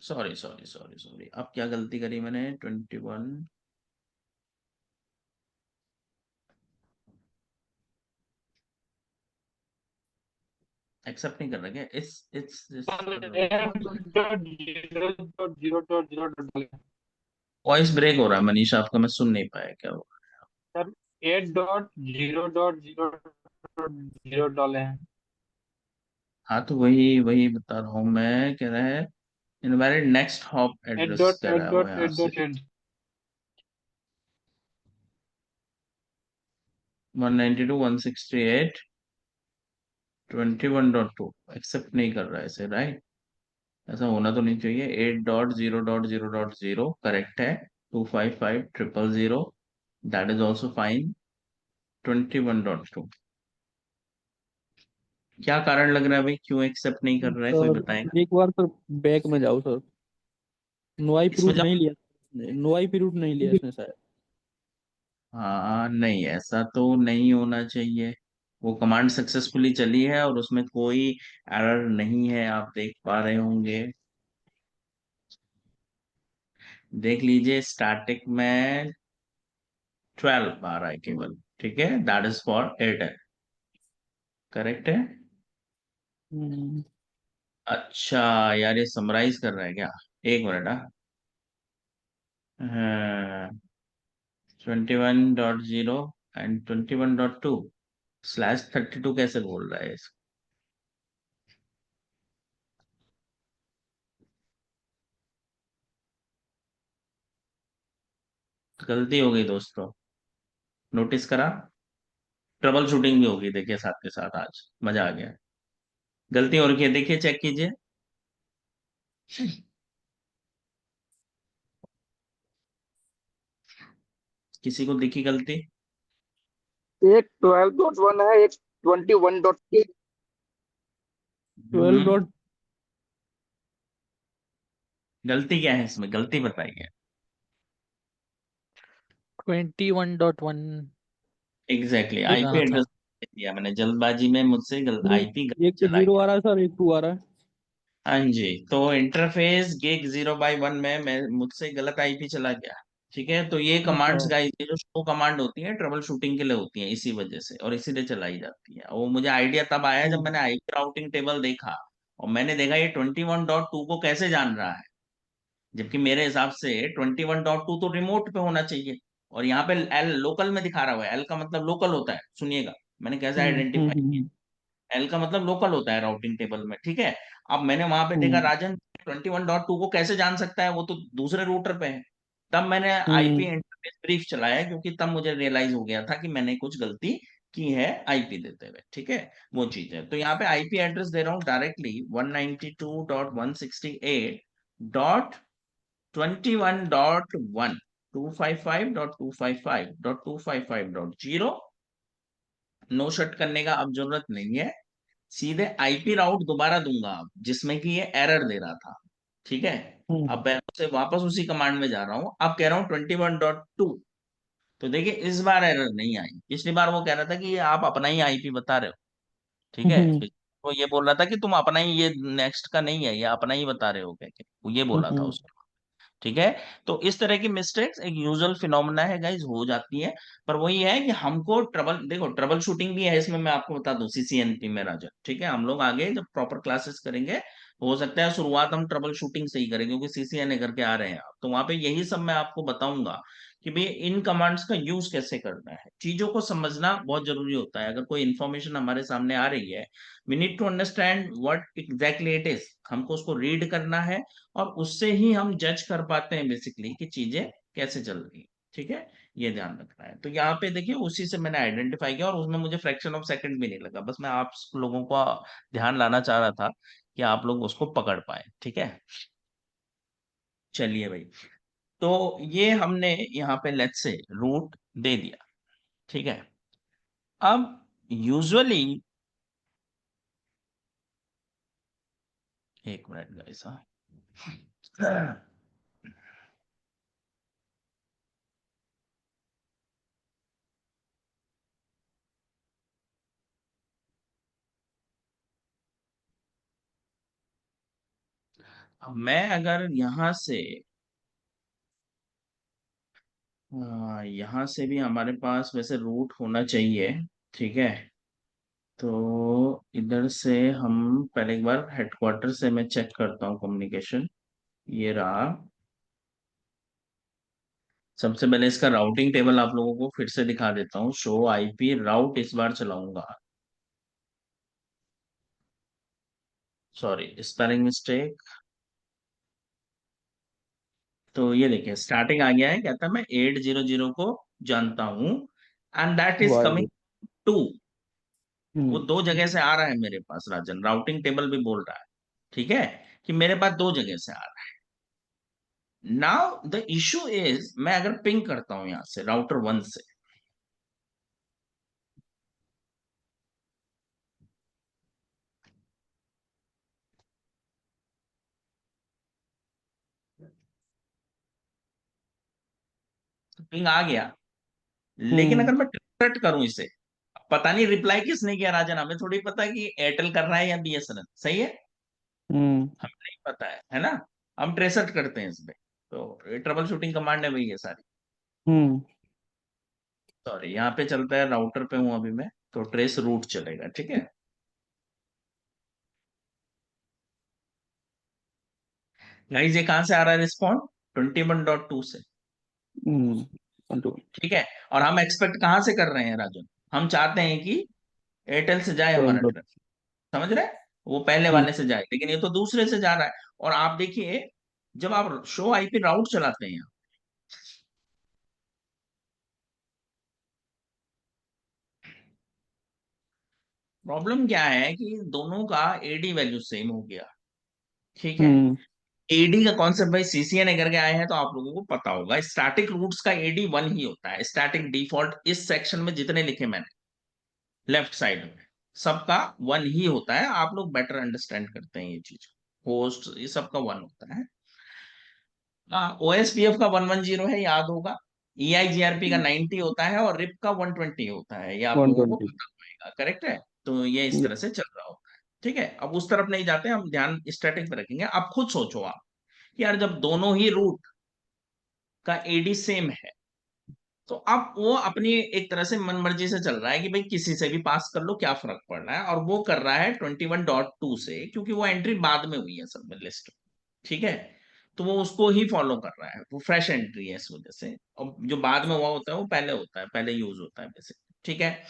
सॉरी सॉरी सॉरी सॉरी, अब क्या गलती करी मैंने, 21। एक्सेप्ट नहीं कर रहा क्या, इट्स वॉइस ब्रेक हो रहा है मनीषा आपका, मैं सुन नहीं पाया क्या हुआ। सर 8.0.0.0 डाले हैं। हाँ तो वही वही बता रहा हूँ मैं, कह रहा है invalid next hop eight address dot कह एट रहा है वो डॉट यहाँ एट से। डॉट एट 192.168 21.2 एक्सेप्ट नहीं कर रहा है इसे, राइट। ऐसा होना तो नहीं चाहिए। 8.0.0.0 करेक्ट है। 255,000 दैट इज ऑल्सो फाइन। 21.2 क्या कारण लग रहा है भाई, क्यों एक्सेप्ट नहीं कर रहा है, कोई बताएगा। सर एक बार सर बैक में जाओ सर। नोआई इसमें रूट जाओ। नहीं लिया इसने, नोआई रूट नहीं लिया इसने शायद। हाँ नहीं, ऐसा तो नहीं होना चाहिए। वो कमांड सक्सेसफुली चली है और उसमें कोई एरर नहीं है, आप देख पा रहे होंगे। देख लीजिए स्टैटिक में 12 आ रहा है केवल, ठीक है, that is for Airtel, correct है। हम्म। अच्छा यार, ये समराइज कर रहा है क्या, एक मिनट। हाँ, 21.0 एंड 21.2 /32 कैसे बोल रहा है गलती हो गई दोस्तों, नोटिस करा। ट्रबल शूटिंग भी होगी देखिए साथ के साथ, आज मजा आ गया। गलती हो रखी है, देखिए चेक कीजिए। किसी को दिखी गलती। एक 12.1 है, एक 21.2। 12 हम्म। डॉट। गलती क्या है इसमें, गलती बताइए। 21.1 एग्जैक्टली आईपी दिखाना था। एड्रेस दिया मैंने जल्दबाजी में, मुझसे आईपी एक पे चला जीरो गया। आ रहा है सर, एक 2 आ रहा है। हाँ जी, तो इंटरफेस गिग 0/1 में मैं मुझसे गलत आईपी चला गया। ठीक है, तो ये कमांड्स हाँ। गाइस, ये जो शो कमांड होती है ट्रबल शूटिंग के लिए होती है, इसी वजह से और इसीलिए चलाई जाती है। वो मुझे आइडिया तब आया जब हम्म। मैंने आईपी राउटिंग टेबल देखा और मैंने देखा ये 21.2 को कैसे जान रहा है, जबकि मेरे हिसाब से 21.2 तो रिमोट पे होना चाहिए। और यहाँ पे एल लोकल में दिखा रहा हुआ है, एल का मतलब लोकल होता है, सुनिएगा मैंने कैसे हम्म। आइडेंटिफाई किया। एल का मतलब लोकल होता है राउटिंग टेबल में, ठीक है। अब मैंने वहां पे देखा हम्म। राजन 21.2 को कैसे जान सकता है, वो तो दूसरे रूटर पे है। तब मैंने आईपी हम्म। इंटरफेस ब्रीफ चलाया, क्योंकि तब मुझे रियलाइज हो गया था कि मैंने कुछ गलती की है आईपी देते हुए, ठीक है। वो चीज है, तो यहाँ पे आईपी एड्रेस दे रहा हूँ डायरेक्टली 192.168.21.1 255.255.255.0। नो शट करने का अब जरूरत नहीं है, सीधे आईपी राउट दोबारा दूंगा अब, जिसमें कि ये एरर दे रहा था, ठीक है। हम्म। अब मैं उसे वापस उसी कमांड में जा रहा हूँ, अब कह रहा हूँ 21.2। तो देखिए इस बार एरर नहीं आई, पिछली बार वो कह रहा था कि ये आप अपना ही आईपी बता रहे हो, ठीक है। हम्म। वो ये बोल रहा था कि तुम अपना ही, ये नेक्स्ट का नहीं है, ये अपना ही बता रहे हो, कह के वो ये बोला था हम्म। उसने, ठीक है। तो इस तरह की मिस्टेक्स एक यूजुअल फिनोमेना है गाइज, हो जाती है। पर वही है कि हमको ट्रबल, देखो ट्रबल शूटिंग भी है इसमें, मैं आपको बता दूं सीसीएनपी में राजा, ठीक है। हम लोग आगे जब प्रॉपर क्लासेस करेंगे, हो सकता है शुरुआत हम ट्रबल शूटिंग से ही करें, क्योंकि सीसीएनए करके आ रहे हैं आप, तो वहां पे यही सब मैं आपको बताऊंगा कि भाई इन कमांड्स का यूज कैसे करना है। चीजों को समझना बहुत जरूरी होता है, अगर कोई इंफॉर्मेशन हमारे सामने आ रही है, we need to understand what exactly it is, हमको उसको रीड करना है और उससे ही हम जज कर पाते हैं बेसिकली कि चीजें कैसे चल रही हैं, ठीक है। ये ध्यान रखना है। तो यहाँ पे देखिए उसी से मैंने आइडेंटिफाई किया और उसमें मुझे फ्रैक्शन ऑफ सेकंड भी नहीं लगा, बस मैं आप लोगों का ध्यान लाना चाह रहा था कि आप लोग उसको पकड़ पाए, ठीक है। चलिए भाई, तो ये हमने यहाँ पे लेट्स से रूट दे दिया, ठीक है। अब यूजुअली एक मिनट गाइस। हाँ, अब मैं अगर यहाँ से यहाँ से भी हमारे पास वैसे रूट होना चाहिए, ठीक है। तो इधर से हम पहले एक बार हेडक्वार्टर से मैं चेक करता हूँ कम्युनिकेशन। ये रहा। सबसे पहले इसका राउटिंग टेबल आप लोगों को फिर से दिखा देता हूँ। शो आईपी राउट इस बार चलाऊंगा, सॉरी स्पेलिंग मिस्टेक। तो ये देखिए स्टार्टिंग आ गया है, कहता है मैं 800 को जानता हूँ and that is why coming to. वो हम्म दो जगह से आ रहा है मेरे पास राजन, राउटिंग टेबल भी बोल रहा है, ठीक है, कि मेरे पास दो जगह से आ रहा है। नाउ द इशू इज, मैं अगर पिंग करता हूं यहां से राउटर 1 से, तो पिंग आ गया। लेकिन हम्म अगर मैं ट्रांसलेट करूं इसे, पता नहीं रिप्लाई किसने किया राजन, हमें थोड़ी पता कि एयरटेल कर रहा है या बीएसएनएल, सही है, हम्म हमें नहीं पता है ना। हम ट्रेसर करते हैं इसमें, तो ट्रबल शूटिंग कमांड है वही है सारी। हम्म सॉरी यहाँ पे चलता है, राउटर पे हूं अभी मैं, तो ट्रेस रूट चलेगा, ठीक है। गाइस ये कहां से आ रहा है रिस्पॉन्ड? 21.2 से, कंट्रोल ठीक है। और हम एक्सपेक्ट कहां से कर रहे हैं राजन? हम चाहते हैं कि एयरटेल से जाए हमारा ट्वेल्व ट्रैफिक, समझ रहे हैं? वो पहले वाले से जाए, लेकिन ये तो दूसरे से जा रहा है। और आप देखिए जब आप शो आईपी राउट चलाते हैं, प्रॉब्लम क्या है कि दोनों का एडी वैल्यू सेम हो गया, ठीक है। हम्म एडी का कॉन्सेप्ट भाई सीसीएन करके आए हैं तो आप लोगों को पता होगा, स्टैटिक रूट्स का एडी 1 ही होता है। स्टैटिक डिफॉल्ट इस सेक्शन में जितने लिखे मैंने लेफ्ट साइड में, सबका 1 ही होता है। आप लोग बेटर अंडरस्टैंड करते हैं ये चीज, होस्ट ये सबका 1 होता है। ओएसपीएफ का 110 है, याद होगा। ईआईजीआरपी का 90 होता है और रिप का 120 होता है, ये आप वन लोगों को ट्वेंटी पता होगा, करेक्ट है। तो ये इस तरह से चल रहा होता है, ठीक है। अब उस तरफ नहीं जाते, हम ध्यान स्टैटिक पे रखेंगे। आप खुद सोचो आप कि यार जब दोनों ही रूट का एडी सेम है, तो अब वो अपनी एक तरह से मन मर्जी से चल रहा है कि भाई किसी से भी पास कर लो, क्या फर्क पड़ रहा है। और वो कर रहा है 21.2 से, क्योंकि वो एंट्री बाद में हुई है सब में लिस्ट, ठीक है। तो वो उसको ही फॉलो कर रहा है, वो फ्रेश एंट्री है इस वजह से। और जो बाद में हुआ होता है वो पहले होता है, पहले यूज होता है वैसे, ठीक है।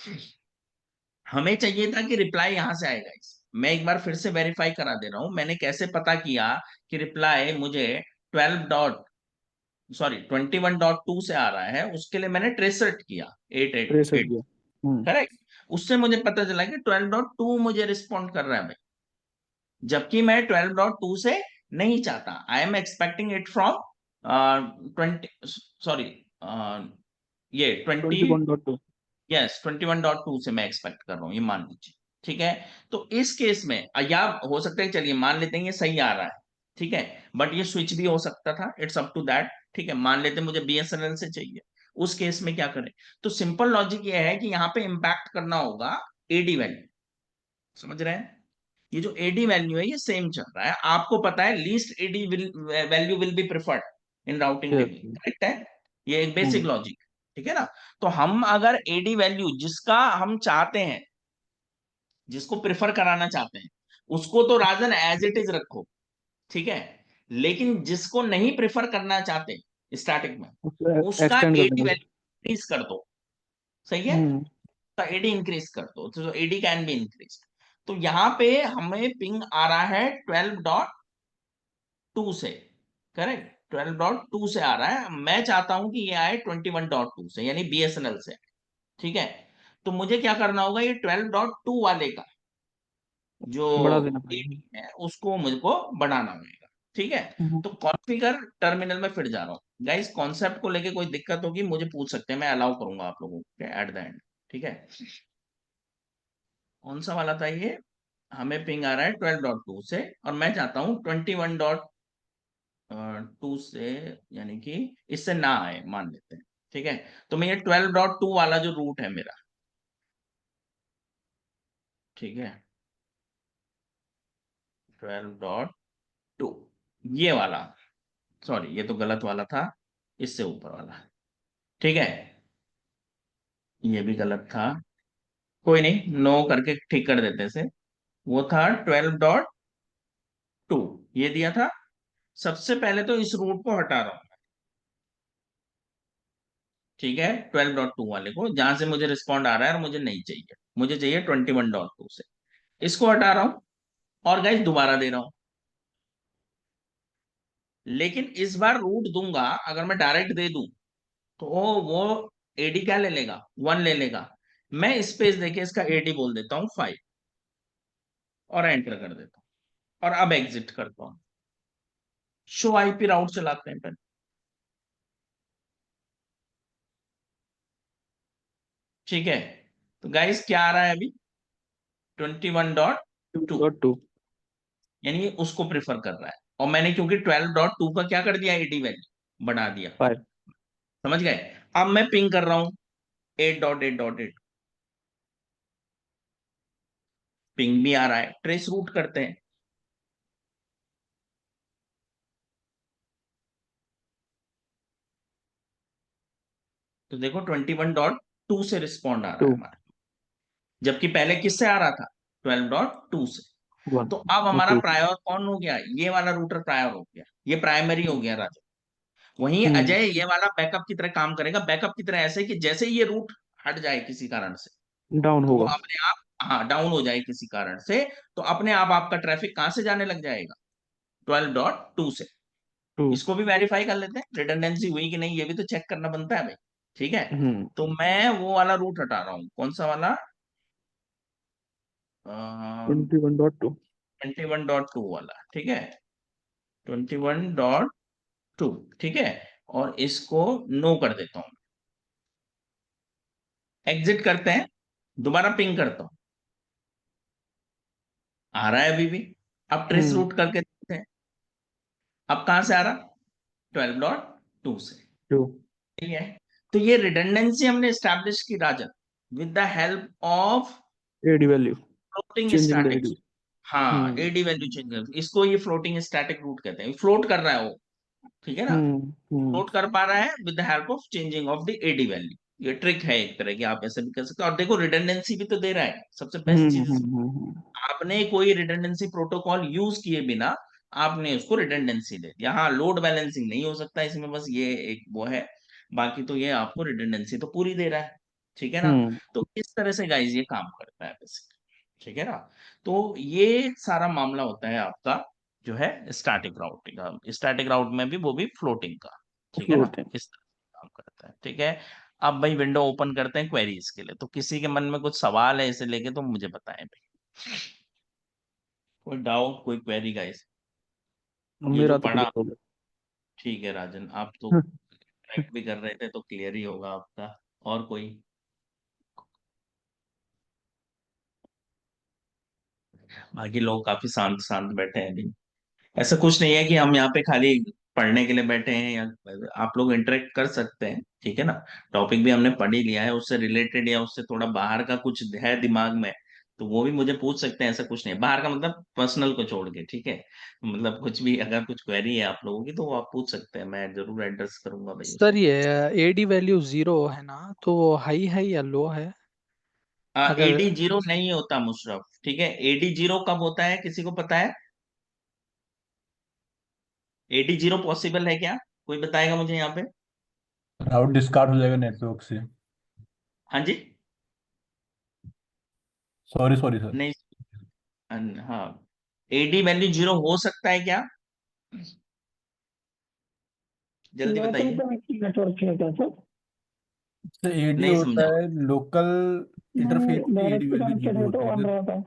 हमें चाहिए था कि रिप्लाई यहां से आएगा इस, मैं एक बार फिर से वेरीफाई करा दे रहा हूं। मैंने कैसे पता किया कि रिप्लाई मुझे 12 डॉट सॉरी 21.2 से आ रहा है, उसके लिए मैंने ट्रेसर्ट किया ट्रेस 888, किया हम्म करेक्ट। उससे मुझे पता चला कि 12.2 मुझे रिस्पॉन्ड कर रहा है भाई, जबकि मैं 12.2 से नहीं चाहता। I am expecting it from 20 sorry ये 20, 21.2 यस 21.2 से मैं एक्सपेक्ट कर रहा हूँ, ये मान लीजिए, ठीक है। तो इस केस में या हो सकता है, चलिए मान लेते हैं ये सही आ रहा है, ठीक है, बट ये स्विच भी हो सकता था, इट्स अप टू दैट, ठीक है। मान लेते हैं मुझे बीएसएनएल से चाहिए, उस केस में क्या करें? तो सिंपल लॉजिक ये है कि यहाँ पे इंपैक्ट करना होगा एडी वैल्यू, समझ रहे हैं? ये जो एडी वैल्यू है ये सेम चल रहा है, आपको पता है least AD value will be preferred in routing yes table, correct है। ये एक बेसिक हम्म लॉजिक, ठीक है ना। तो हम अगर एडी वैल्यू जिसका हम चाहते हैं, जिसको प्रिफर कराना चाहते हैं, उसको तो राजन एज इट इज रखो, ठीक है। लेकिन जिसको नहीं प्रिफर करना चाहते स्टैटिक में, उसको उसका एक्सटेंड कर एडी देंगे वैल्यू इंक्रीज कर दो, सही है। हम्म तो एडी इंक्रीज कर दो, तो एडी कैन बी इंक्रीज। तो यहाँ पे हमें पिंग आ रहा है 12.2 से, करेक्ट, 12.2 से आ रहा है। मैं चाहता हूं कि ये आए 21.2 से, यानी बीएसएनएल से, ठीक है। तो मुझे क्या करना होगा, ये 12.2 वाले का जो बढ़ा देना एडी पड़ेगा है उसको मुझको बढ़ाना होगा, ठीक है। हम्म तो कॉन्फ़िगर टर्मिनल में फिर जा रहा हूँ गाइस। कॉन्सेप्ट को लेके कोई दिक्कत होगी मुझे पूछ सकते हैं, मैं अलाउ करूंगा आप लोगों को एट द एंड, ठीक है। कौन सा वाला था ये? हमें पिंग आ रहा है 12.2 से और मैं चाहता हूँ 21.2 से, यानी कि इससे ना आए मान लेते हैं, ठीक है। तो मैं ये 12.2 वाला जो रूट है मेरा, ठीक है, 12.2 ये वाला, सॉरी ये तो गलत वाला था, इससे ऊपर वाला, ठीक है, ये भी गलत था, कोई नहीं, नो करके ठीक कर देते से। वो था 12.2, ये दिया था। सबसे पहले तो इस रूट को हटा रहा हूं, ठीक है, 12.2 वाले को, जहां से मुझे रिस्पॉन्ड आ रहा है और मुझे नहीं चाहिए, मुझे चाहिए 21.2 से, इसको हटा रहा हूं और गाइस दोबारा दे रहा हूं। लेकिन इस बार रूट दूंगा, अगर मैं डायरेक्ट दे दूं तो वो एडी क्या ले लेगा, 1 ले लेगा। मैं स्पेस देके इसका एडी बोल देता हूँ 5 और एंटर कर देता हूँ और अब एग्जिट करता हूँ। शो आईपी राउट चलाते हैं पहले, ठीक है। तो गाइस क्या आ रहा है अभी, 21.2, 2.2 यानी ये उसको प्रेफर कर रहा है। और मैंने क्योंकि 12.2 का क्या कर दिया, एडी वैल्यू बढ़ा दिया, 5 समझ गए। अब मैं पिंग कर रहा हूं 8.8.8, पिंग भी आ रहा है, ट्रेस रूट करते हैं। तो देखो 21.2 से रिस्पॉन्ड आ रहा है 2 हमारा, जबकि पहले किससे आ रहा था, 12.2 से। 1 तो अब हमारा 2 प्रायर कौन हो गया, ये वाला रूटर प्रायर हो गया, ये प्राइमरी हो गया राजा। वहीं हम्म अजय ये वाला बैकअप की तरह काम करेगा, बैकअप की तरह ऐसे कि जैसे ही ये रूट हट जाए किसी कारण से, डाउन तो वो होगा अपने आप, हाँ डाउन हो जाए किसी कारण से, तो अपने आप आपका ट्रैफिक कहां से जाने लग जाएगा, 12.2 से। 2 इसको भी वेरीफाई कर लेते हैं, रिडंडेंसी हुई कि नहीं, ये भी तो चेक करना बनता है भाई, ठीक है। हम्म तो मैं वो वाला रूट हटा रहा हूँ, कौन सा वाला, 21.2 21.2 वाला, ठीक है, 21.2, ठीक है। और इसको नो कर देता हूं, एग्जिट करते हैं, दोबारा पिंग करता हूं, आ रहा है अभी भी। अब ट्रेस हम्म रूट करके देखते हैं, अब कहां से आ रहा, 12.2 से, 2 ठीक है। तो ये रिडंडेंसी हमने स्टैब्लिश की Rajan, with the help of AD value floating changing the static. AD हाँ, हम्म एडी वैल्यू चेंज कर, इसको ये फ्लोटिंग स्टैटिक रूट कहते हैं, फ्लोट कर रहा है वो, ठीक है ना, हम्म फ्लोट कर पा रहा है with the help of changing of the AD value. ये ट्रिक है एक तरह की, आप ऐसे भी कर सकते हो। और देखो रिडंडेंसी भी तो दे रहा है, सबसे बेस्ट चीज हम्म आपने कोई रिडंडेंसी प्रोटोकॉल यूज किए बिना आपने उसको रिडंडेंसी दे दिया। हाँ, लोड बैलेंसिंग नहीं हो सकता इसमें, बस ये एक वो है, बाकी तो ये आपको रिडंडेंसी तो पूरी दे रहा है, ठीक है ना। हम्म तो इस तरह से गाइस ये काम करता है बेसिकली, ठीक है ना। तो ये सारा मामला होता है आपका जो है स्टैटिक राउटिंग का, स्टैटिक राउट में भी वो भी फ्लोटिंग का, ठीक है ना, फ्लोट है इस तरह से काम करता है, ठीक है। अब भाई विंडो ओपन करते हैं क्वेरीज के लिए, तो किसी के मन में कुछ सवाल है इसे लेके तो मुझे बताएं भाई, कोई डाउट कोई क्वेरी गाइस। ये जो मेरा तो पढ़ा, क्लियर हो गया ठीक है राजन, आप तो करेक्ट भी कर रहे थे तो क्लियर ही होगा आपका। और कोई, बाकी लोग काफी शांत शांत बैठे हैं अभी। ऐसा कुछ नहीं है कि हम यहाँ पे खाली पढ़ने के लिए बैठे हैं, या आप लोग इंटरेक्ट कर सकते हैं, ठीक है ना। टॉपिक भी हमने पढ़ ही लिया है, उससे रिलेटेड या उससे थोड़ा बाहर का कुछ है दिमाग में तो वो भी मुझे पूछ सकते हैं, ऐसा कुछ नहीं है बाहर का, मतलब पर्सनल को छोड़ के, ठीक है। मतलब कुछ भी अगर कुछ क्वेरी है आप लोगों की तो वो आप पूछ सकते हैं, मैं जरूर एड्रेस करूंगा भाई सर उसको। ये एडी वैल्यू 0 है ना, तो हाई है या लो है? अगर एडी जीरो नहीं होता मुशरफ, ठीक है। एडी जीरो कब होता है किसी को पता है, एडी जीरो पॉसिबल है क्या, कोई बताएगा मुझे यहाँ पे। राउट डिस्कार्ड हो जाएगा नेटवर्क से। हाँ जी, सॉरी सॉरी सर। नहीं, हाँ, एडी वैल्यू जीरो हो सकता है क्या, जल्दी लोकल बताइए। कनेक्शन नेटवर्क है क्या सर? इससे एडी नहीं होता समझा, है लोकल इंटरफेस नहीं, की AD direct value connected zero है तो होती है वन सर। रहता है।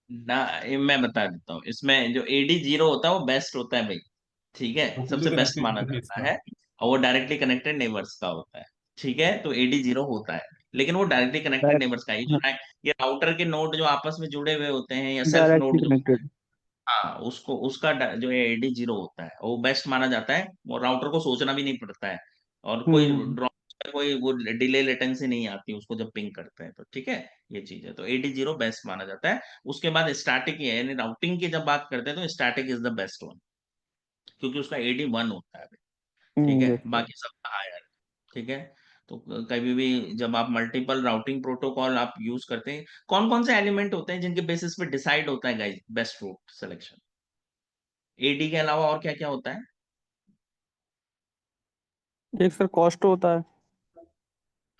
ना ये मैं बता देता हूँ, इसमें जो एडी जीरो होता है वो बेस्ट होता है भाई, ठीक है, लोकली सबसे बेस्ट कनेक्टेड माना इंटरफेस जाता का। है। और वो डायरेक्टली कनेक्टेड नेबर्स का होता है, ठीक है। तो एडी जीरो होता है, लेकिन वो डायरेक्टली कनेक्टेड नेबर्स का ही जो ये राउटर के नोड जो आपस में जुड़े हुए होते हैं या सेल्फ डायरेक्टली नोड जो, कनेक्टेड। हाँ उसको उसका जो है एडी जीरो होता है, वो बेस्ट माना जाता है, और राउटर को सोचना भी नहीं पड़ता है, और कोई हम्म। ड्रॉप, कोई वो डिले लेटेंसी नहीं आती उसको जब पिंग करते हैं तो, ठीक है। ये चीज है, तो एडी जीरो बेस्ट माना जाता है। उसके बाद स्टैटिक है, यानी राउटिंग की जब बात करते हैं तो static is the best one, क्योंकि उसका एडी वन होता है, ठीक है, यस सर। बाकी सब हायर, ठीक है। तो कभी भी जब आप मल्टीपल राउटिंग प्रोटोकॉल आप यूज करते हैं, कौन कौन से एलिमेंट होते हैं जिनके बेसिस पे डिसाइड होता है guys best route selection? AD के अलावा और क्या क्या होता है? एक सर कॉस्ट होता है,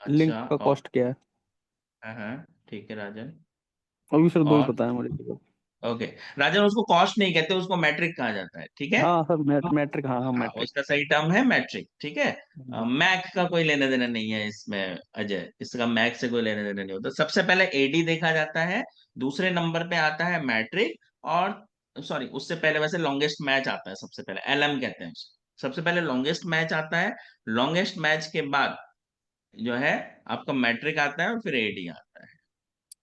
लिंक अच्छा, का और? कॉस्ट क्या है। हाँ, ठीक है राजन। अभी सर दो ही और? पता है मुझे तो। ओके, राजन उसको कॉस्ट नहीं कहते, उसको मैट्रिक कहा जाता है, ठीक है। हाँ सर, मैट्रिक, हाँ हाँ हाँ, मैट्रिक। उसका सही टर्म है मैट्रिक, ठीक है। हम्म। मैक का कोई लेने देना नहीं है इसमें अजय, इसका मैक से कोई लेने देना नहीं होता। सबसे पहले एडी देखा जाता है, दूसरे नंबर पे आता है मैट्रिक, और सॉरी उससे पहले वैसे लॉन्गेस्ट मैच आता है, सबसे पहले एलएम कहते हैं उसे। सबसे पहले लॉन्गेस्ट मैच आता है, लॉन्गेस्ट मैच के बाद जो है आपका मैट्रिक आता है, और फिर एडी आता है,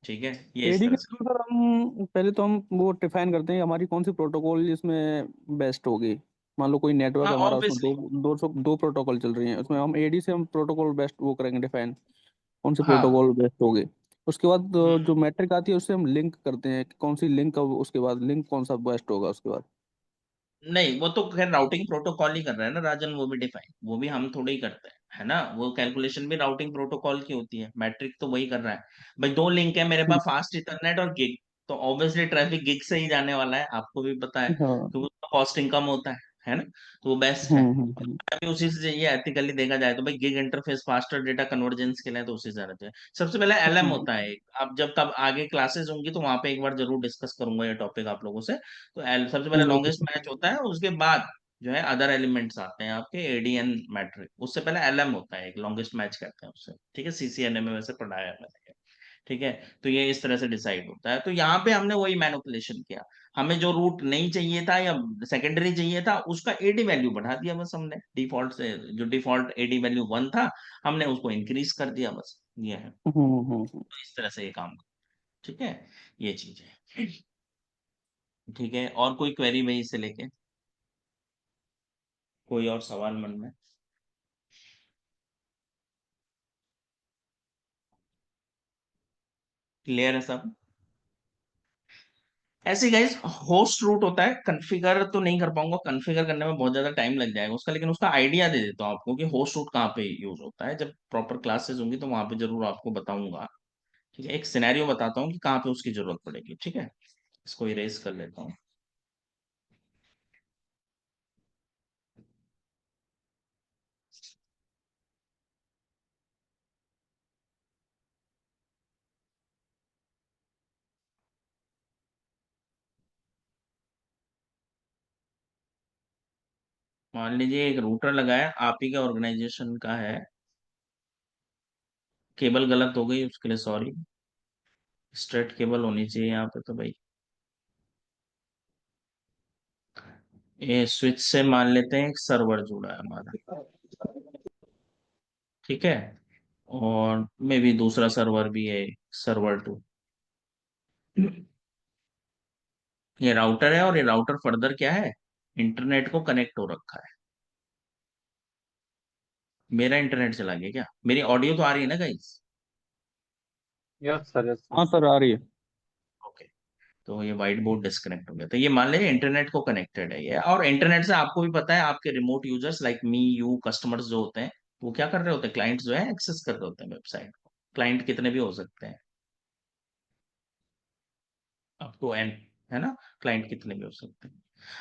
ठीक है। ये इस एडी के तरह से। थ्रू सर हम पहले तो हम वो डिफाइन करते हैं हमारी कौन सी प्रोटोकॉल इसमें बेस्ट होगी। मान लो कोई नेटवर्क हाँ, हमारा, उसमें ऑब्वियसली। दो प्रोटोकॉल चल रही हैं, उसमें हम एडी से हम प्रोटोकॉल बेस्ट वो करेंगे डिफाइन, कौन सी हाँ। प्रोटोकॉल बेस्ट होगी। उसके बाद जो मैट्रिक आती है उससे हम लिंक करते हैं कि कौन सी लिंक का, उसके बाद लिंक कौन सा बेस्ट होगा उसके बाद। नहीं, वो तो खैर राउटिंग प्रोटोकॉल ही कर रहा है ना राजन, वो भी डिफाइन, वो भी हम थोड़े ही करते हैं, है ना। वो कैलकुलेशन भी राउटिंग प्रोटोकॉल की होती है, मैट्रिक तो वही कर रहा है। भाई दो लिंक है मेरे पास, फास्ट इथरनेट और गिग, तो ऑब्वियसली ट्रैफिक गिग से ही जाने वाला है, आपको भी पता है, हाँ। क्योंकि उसका कॉस्टिंग कम होता है ना, तो वो बेस्ट है। हम्म। अभी उसी से चाहिए, एथिकली देखा जाए तो भाई gig interface faster data convergence के लिए, तो उसी से जाना चाहिए। सबसे पहले एलएम हम्म। होता है एक, अब जब तब आगे क्लासेस होंगी तो वहां पे एक बार जरूर डिस्कस करूंगा ये टॉपिक आप लोगों से। तो सबसे पहले ओके लॉन्गेस्ट सर। मैच होता है, उसके बाद जो है अदर एलिमेंट्स आते हैं आपके एडीएन मैट्रिक, उससे पहले एलएम होता है एक, लॉन्गेस्ट मैच कहते हैं उससे, ठीक है। सीसीएनए में वैसे पढ़ाया है मैंने, ठीक है। तो ये इस तरह से डिसाइड होता है, तो यहाँ पे हमने वही मैनिपुलेशन किया, हमें जो रूट नहीं चाहिए था या सेकेंडरी चाहिए था उसका एडी वैल्यू बढ़ा दिया बस हमने, डिफॉल्ट से जो डिफॉल्ट एडी वैल्यू वन था हमने उसको इंक्रीज कर दिया, बस ये है। हम्म। तो इस तरह से ये काम, ठीक है, ये चीज है, ठीक है। और कोई क्वेरी वही से लेके, कोई और सवाल मन में? क्लियर है सब? ऐसे गाइस होस्ट रूट होता है, कॉन्फ़िगर तो नहीं कर पाऊंगा, कॉन्फ़िगर करने में बहुत ज्यादा टाइम लग जाएगा उसका, लेकिन उसका आइडिया दे देता हूँ आपको कि होस्ट रूट कहाँ पे यूज होता है। जब प्रॉपर क्लासेस होंगी तो वहां पे जरूर आपको बताऊंगा, ठीक है। एक सिनेरियो बताता हूँ कि कहाँ पे उसकी जरूरत पड़ेगी, ठीक है। इसको इरेज कर लेता हूँ। मान लीजिए एक रूटर लगाया, आप ही के ऑर्गेनाइजेशन का है, केबल गलत हो गई उसके लिए सॉरी, स्ट्रेट केबल होनी चाहिए यहाँ पे तो भाई। ये स्विच से मान लेते हैं एक सर्वर जुड़ा है हमारा, ठीक है, और मे भी दूसरा सर्वर भी है, सर्वर टू। ये राउटर है, और ये राउटर फर्दर क्या है, इंटरनेट को कनेक्ट हो रखा है। मेरा इंटरनेट चला गया क्या? मेरी ऑडियो तो आ रही है ना guys? Yes sir, yes sir. हाँ सर, आ रही है। ओके। तो ये व्हाइट बोर्ड डिस्कनेक्ट हो गया, तो ये मान लीजिए इंटरनेट को कनेक्टेड है ये, और इंटरनेट से आपको भी पता है आपके remote users like me you customers जो होते हैं, वो क्या कर रहे होते हैं, क्लाइंट जो है एक्सेस कर रहे होते हैं वेबसाइट को। क्लाइंट कितने भी हो सकते हैं, आपको एन, है ना, क्लाइंट कितने भी हो सकते हैं।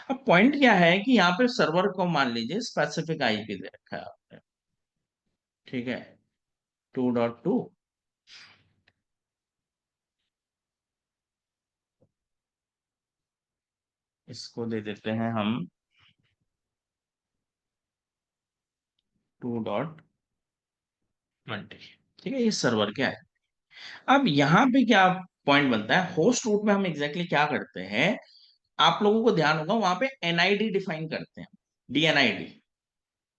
अब पॉइंट क्या है कि यहाँ पे सर्वर को मान लीजिए स्पेसिफिक आईपी दे रखा है आपने, ठीक है, 2.2, इसको दे देते हैं हम 2.20, ठीक है। ये सर्वर क्या है? अब यहाँ पे क्या पॉइंट बनता है, होस्ट रूट में हम एग्जैक्टली क्या करते हैं, आप लोगों को ध्यान होगा वहां पे एनआईडी डिफाइन करते हैं, डीएनआईडी,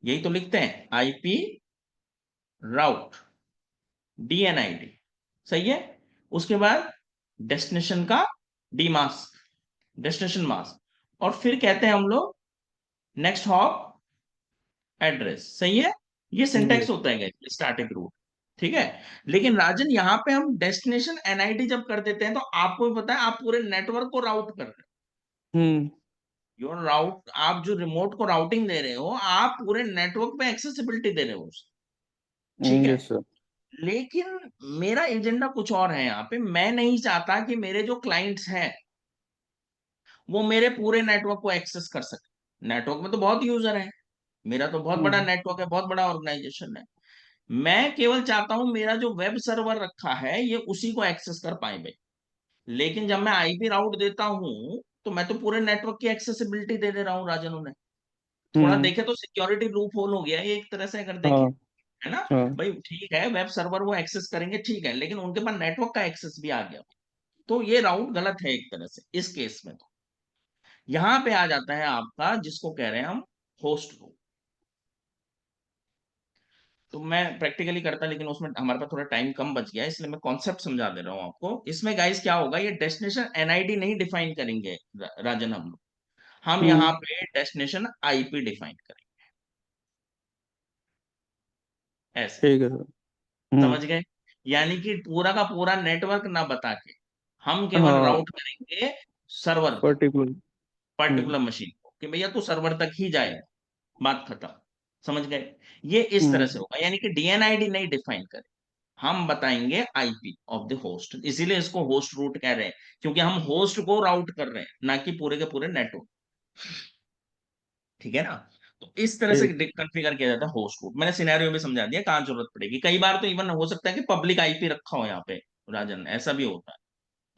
यही तो लिखते हैं, आईपी राउट डीएनआईडी, सही है। उसके बाद डेस्टिनेशन का डी मास्क, डेस्टिनेशन मास्क, और फिर कहते हैं हम लोग नेक्स्ट हॉप एड्रेस। सही है, ये सिंटेक्स यस। होता है स्टैटिक रूट। ठीक है, लेकिन राजन यहाँ पे हम डेस्टिनेशन एनआईडी जब कर देते हैं तो आपको भी पता है आप पूरे नेटवर्क को राउट कर रहे हम्म। हो। योर राउट, आप जो रिमोट को राउटिंग दे रहे हो आप पूरे नेटवर्क पे एक्सेसिबिलिटी दे रहे हो उसे। ठीक है, यस सर। लेकिन मेरा एजेंडा कुछ और है यहाँ पे। मैं नहीं चाहता कि मेरे जो क्लाइंट्स हैं वो मेरे पूरे नेटवर्क को एक्सेस कर सके। नेटवर्क में तो बहुत यूजर है, मेरा तो बहुत बड़ा नेटवर्क है, बहुत बड़ा ऑर्गेनाइजेशन है। मैं केवल चाहता हूं मेरा जो वेब सर्वर रखा है ये उसी को एक्सेस कर पाए भाई। लेकिन जब मैं आईपी राउट देता हूं तो मैं तो पूरे नेटवर्क की एक्सेसिबिलिटी दे दे रहा हूँ राजन उन्हें। थोड़ा हम्म। देखे तो सिक्योरिटी लूप होल हो गया ये एक तरह से, अगर देखें, हाँ। है ना। हाँ। भाई ठीक है, वेब सर्वर वो एक्सेस करेंगे, ठीक है, लेकिन उनके पास नेटवर्क का एक्सेस भी आ गया, तो ये राउट गलत है एक तरह से इस केस में। तो यहां पे आ जाता है आपका जिसको कह रहे हैं हम होस्ट रूट। तो मैं प्रैक्टिकली करता लेकिन उसमें हमारे पास थोड़ा टाइम कम बच गया, इसलिए मैं कॉन्सेप्ट समझा दे रहा हूँ आपको। इसमें गाइस क्या होगा, ये डेस्टिनेशन एनआईडी नहीं डिफाइन करेंगे राजन हम लोग, हम यहाँ हम्म। पे डेस्टिनेशन आईपी डिफाइन करेंगे, ऐसे। ठीक है सर। समझ गए, यानी कि पूरा का पूरा नेटवर्क ना बता के हम केवल हाँ। राउट करेंगे सर्वर को, पर्टिकुलर। पर्टिकुलर मशीन को, कि भैया तू सर्वर तक ही जाएगा, बात खत्म। समझ गए, ये इस तरह से हम्म। होगा, यानी कि डीएनआईडी नहीं डिफाइन करें, हम बताएंगे आईपी ऑफ द होस्ट। इसीलिए इसको होस्ट रूट कह रहे हैं, क्योंकि हम होस्ट को राउट कर रहे हैं, ना कि पूरे के पूरे नेटवर्क। ठीक है ना। तो इस तरह से ठीक। कॉन्फ़िगर किया जाता है होस्ट रूट। मैंने सिनेरियो भी समझा दिया कहाँ जरूरत पड़ेगी। कई बार तो इवन हो सकता है कि पब्लिक आईपी रखा हो यहाँ पे राजन, ऐसा भी होता है।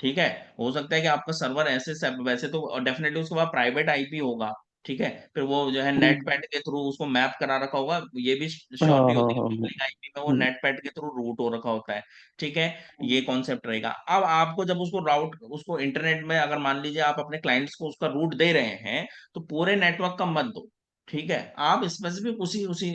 ठीक है, हो सकता है कि आपका सर्वर ऐसे वैसे तो डेफिनेटली उसके बाद प्राइवेट आईपी होगा। ठीक है, फिर वो जो है नेट पैड के थ्रू उसको मैप करा रखा होगा, ये भी हाँ श्योरिटी हाँ होती है हाँ हाँ। पब्लिक आईपी में वो नेट पैड के थ्रू रूट हो रखा होता है। ठीक है, ये कॉन्सेप्ट रहेगा। अब आपको जब उसको राउट, उसको इंटरनेट में अगर मान लीजिए आप अपने क्लाइंट्स को उसका रूट दे रहे हैं तो पूरे नेटवर्क का मत दो। ठीक है, आप स्पेसिफिक उसी उसी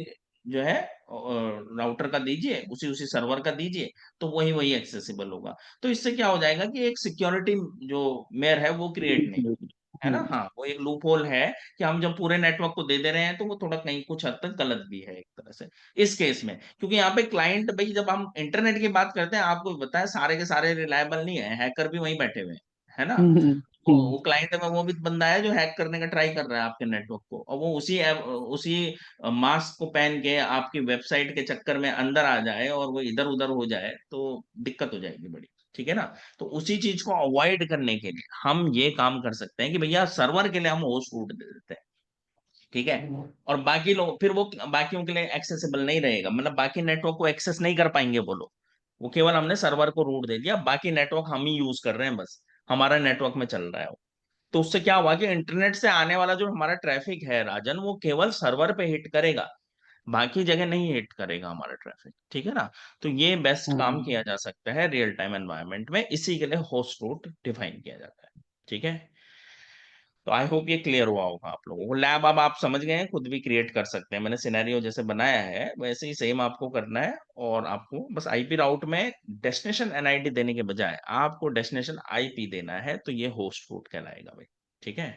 जो है राउटर का दीजिए, उसी उसी सर्वर का दीजिए, तो वही वही एक्सेसिबल होगा। तो इससे क्या हो जाएगा कि एक सिक्योरिटी जो मेयर है वो क्रिएट नहीं, है ना। हाँ, वो एक लूप होल है कि हम जब पूरे नेटवर्क को दे दे रहे हैं तो वो थोड़ा कहीं कुछ हद तक गलत भी है एक तरह से इस केस में। क्योंकि यहाँ पे क्लाइंट, भाई जब हम इंटरनेट की बात करते हैं आपको भी पता है सारे के सारे रिलायबल नहीं है, हैकर भी वहीं बैठे हुए हैं, है ना। वो क्लाइंट में वो भी बंदा है जो हैक करने का ट्राई कर रहा है आपके नेटवर्क को, और वो उसी मास्क को पहन के आपकी वेबसाइट के चक्कर में अंदर आ जाए और वो इधर उधर हो जाए तो दिक्कत हो जाएगी बड़ी। ठीक है ना। तो उसी चीज को अवॉइड करने के लिए हम ये काम कर सकते हैं कि भैया सर्वर के लिए हम होस्ट रूट दे देते हैं। ठीक है, और बाकी लोग फिर वो बाकियों के लिए एक्सेसिबल नहीं रहेगा, मतलब बाकी नेटवर्क को एक्सेस नहीं कर पाएंगे वो लोग। वो केवल हमने सर्वर को रूट दे दिया, बाकी नेटवर्क हम ही यूज कर रहे हैं, बस हमारा नेटवर्क में चल रहा है वो। तो उससे क्या हुआ कि इंटरनेट से आने वाला जो हमारा ट्रैफिक है राजन, वो केवल सर्वर पे हिट करेगा, बाकी जगह नहीं हिट करेगा हमारा ट्रैफिक। ठीक है ना। तो ये बेस्ट काम किया जा सकता है रियल टाइम एनवायरनमेंट में, इसी के लिए होस्ट रूट डिफाइन किया जाता है। ठीक है, तो आई होप ये क्लियर हुआ होगा आप लोगों को। लैब अब आप समझ गए हैं, खुद भी क्रिएट कर सकते हैं, मैंने सिनेरियो जैसे बनाया है वैसे ही सेम आपको करना है। और आपको बस आईपी राउट में डेस्टिनेशन एनआईडी देने के बजाय आपको डेस्टिनेशन आईपी देना है, तो ये होस्ट रूट कहलाएगा भाई। ठीक है,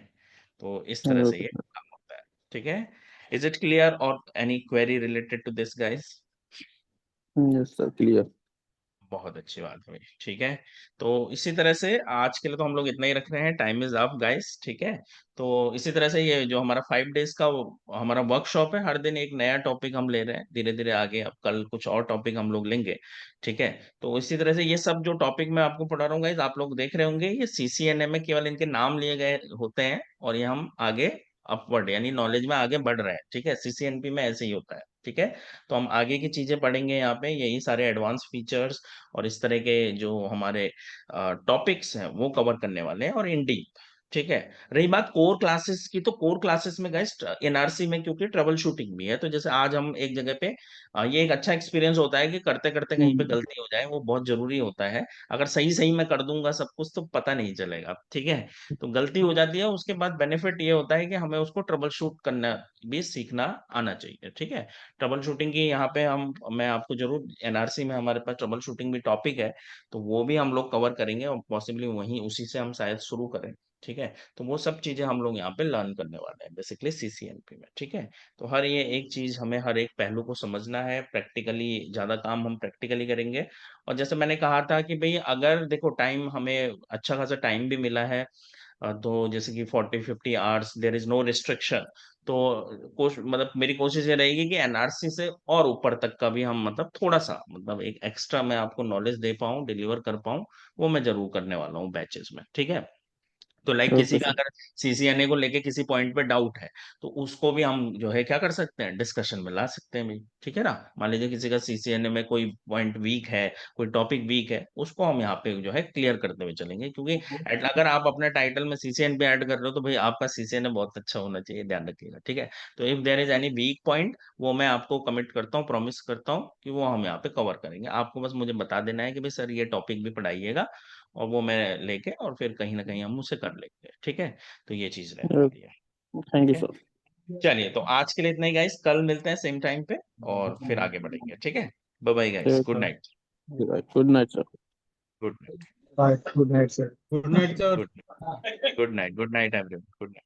तो इस तरह से ये काम होता है। ठीक है, इज इट क्लियर और any query related to this guys? Yes sir, clear. बहुत अच्छी बात है भाई। ठीक है, तो इसी तरह से आज के लिए तो हम लोग इतना ही रख रहे हैं, टाइम इज अप गाइस। ठीक है, तो इसी तरह से ये जो हमारा 5 डेज का हमारा वर्कशॉप है, हर दिन एक नया टॉपिक हम ले रहे हैं, धीरे धीरे आगे अब कल कुछ और टॉपिक हम लोग लेंगे। ठीक है, तो इसी तरह से ये सब जो टॉपिक मैं आपको पढ़ा रहा हूँ गाइस, आप लोग देख रहे होंगे ये सीसीएनए में केवल इनके नाम लिए गए होते हैं, और ये हम आगे अपवर्ड यानी नॉलेज में आगे बढ़ रहे हैं। ठीक है, सीसीएनपी में ऐसे ही होता है। ठीक है, तो हम आगे की चीजें पढ़ेंगे यहाँ पे, यही सारे एडवांस फीचर्स और इस तरह के जो हमारे टॉपिक्स हैं वो कवर करने वाले हैं, और इन डीप। ठीक है। रही बात कोर क्लासेस की, तो कोर क्लासेस में गाइस एनआरसी में क्योंकि ट्रबल शूटिंग भी है, तो जैसे आज हम एक जगह पे ये एक अच्छा एक्सपीरियंस होता है कि करते करते कहीं पे गलती हो जाए, वो बहुत जरूरी होता है। अगर सही सही मैं कर दूंगा सब कुछ तो पता नहीं चलेगा, ठीक है। तो गलती हो जाती है, उसके बाद बेनिफिट ये होता है कि हमें उसको ट्रबल शूट करना भी सीखना आना चाहिए, ठीक है। ट्रबल शूटिंग की यहाँ पे मैं आपको जरूर, एनआरसी में हमारे पास ट्रबल शूटिंग भी टॉपिक है, तो वो भी हम लोग कवर करेंगे और पॉसिबली वहीं उसी से हम शायद शुरू करें, ठीक है। तो वो सब चीजें हम लोग यहाँ पे लर्न करने वाले हैं बेसिकली सीसीएनपी में, ठीक है। तो हर ये एक चीज हमें हर एक पहलू को समझना है, प्रैक्टिकली ज्यादा काम हम प्रैक्टिकली करेंगे। और जैसे मैंने कहा था कि भाई अगर देखो टाइम हमें अच्छा खासा टाइम भी मिला है, तो जैसे कि 40-50 hours, there is no restriction, तो मतलब मेरी कोशिश ये रहेगी कि एनआरसी से और ऊपर तक का भी हम मतलब थोड़ा सा मतलब एक एक्स्ट्रा मैं आपको नॉलेज दे पाऊँ, डिलीवर कर पाऊँ, वो मैं जरूर करने वाला हूँ बैचेस में, ठीक है। तो लाइक किसी ओके का सर। अगर सीसीएनए को लेके किसी पॉइंट पे डाउट है, तो उसको भी हम जो है क्या कर सकते हैं, डिस्कशन में ला सकते हैं भाई, ठीक है ना। मान लीजिए किसी का सीसीएनए में कोई पॉइंट वीक है, कोई टॉपिक वीक है, उसको हम यहाँ पे जो है क्लियर करते हुए चलेंगे, क्योंकि अगर आप अपने टाइटल में सीसीएन पे ऐड कर रहे हो तो भाई आपका सीसीएनए बहुत अच्छा होना चाहिए, ध्यान रखिएगा, ठीक है। तो if there is any weak point, वो मैं आपको कमिट करता हूँ, प्रॉमिस करता हूँ कि वो हम यहाँ पे कवर करेंगे। आपको बस मुझे बता देना है कि भाई सर ये टॉपिक भी पढ़ाइएगा, और वो मैं लेके और फिर कहीं ना कहीं हम उसे कर लेंगे, ठीक है। तो ये चीज रहने वाली है, थैंक ठीक यू है। सर। चलिए तो आज के लिए इतना ही गाइस, कल मिलते हैं सेम टाइम पे और फिर आगे बढ़ेंगे, ठीक है। Bye bye guys, good night. Good night sir. Good night. Bye. Good night, sir. Good night sir. Good night, good night, good night everyone, good night.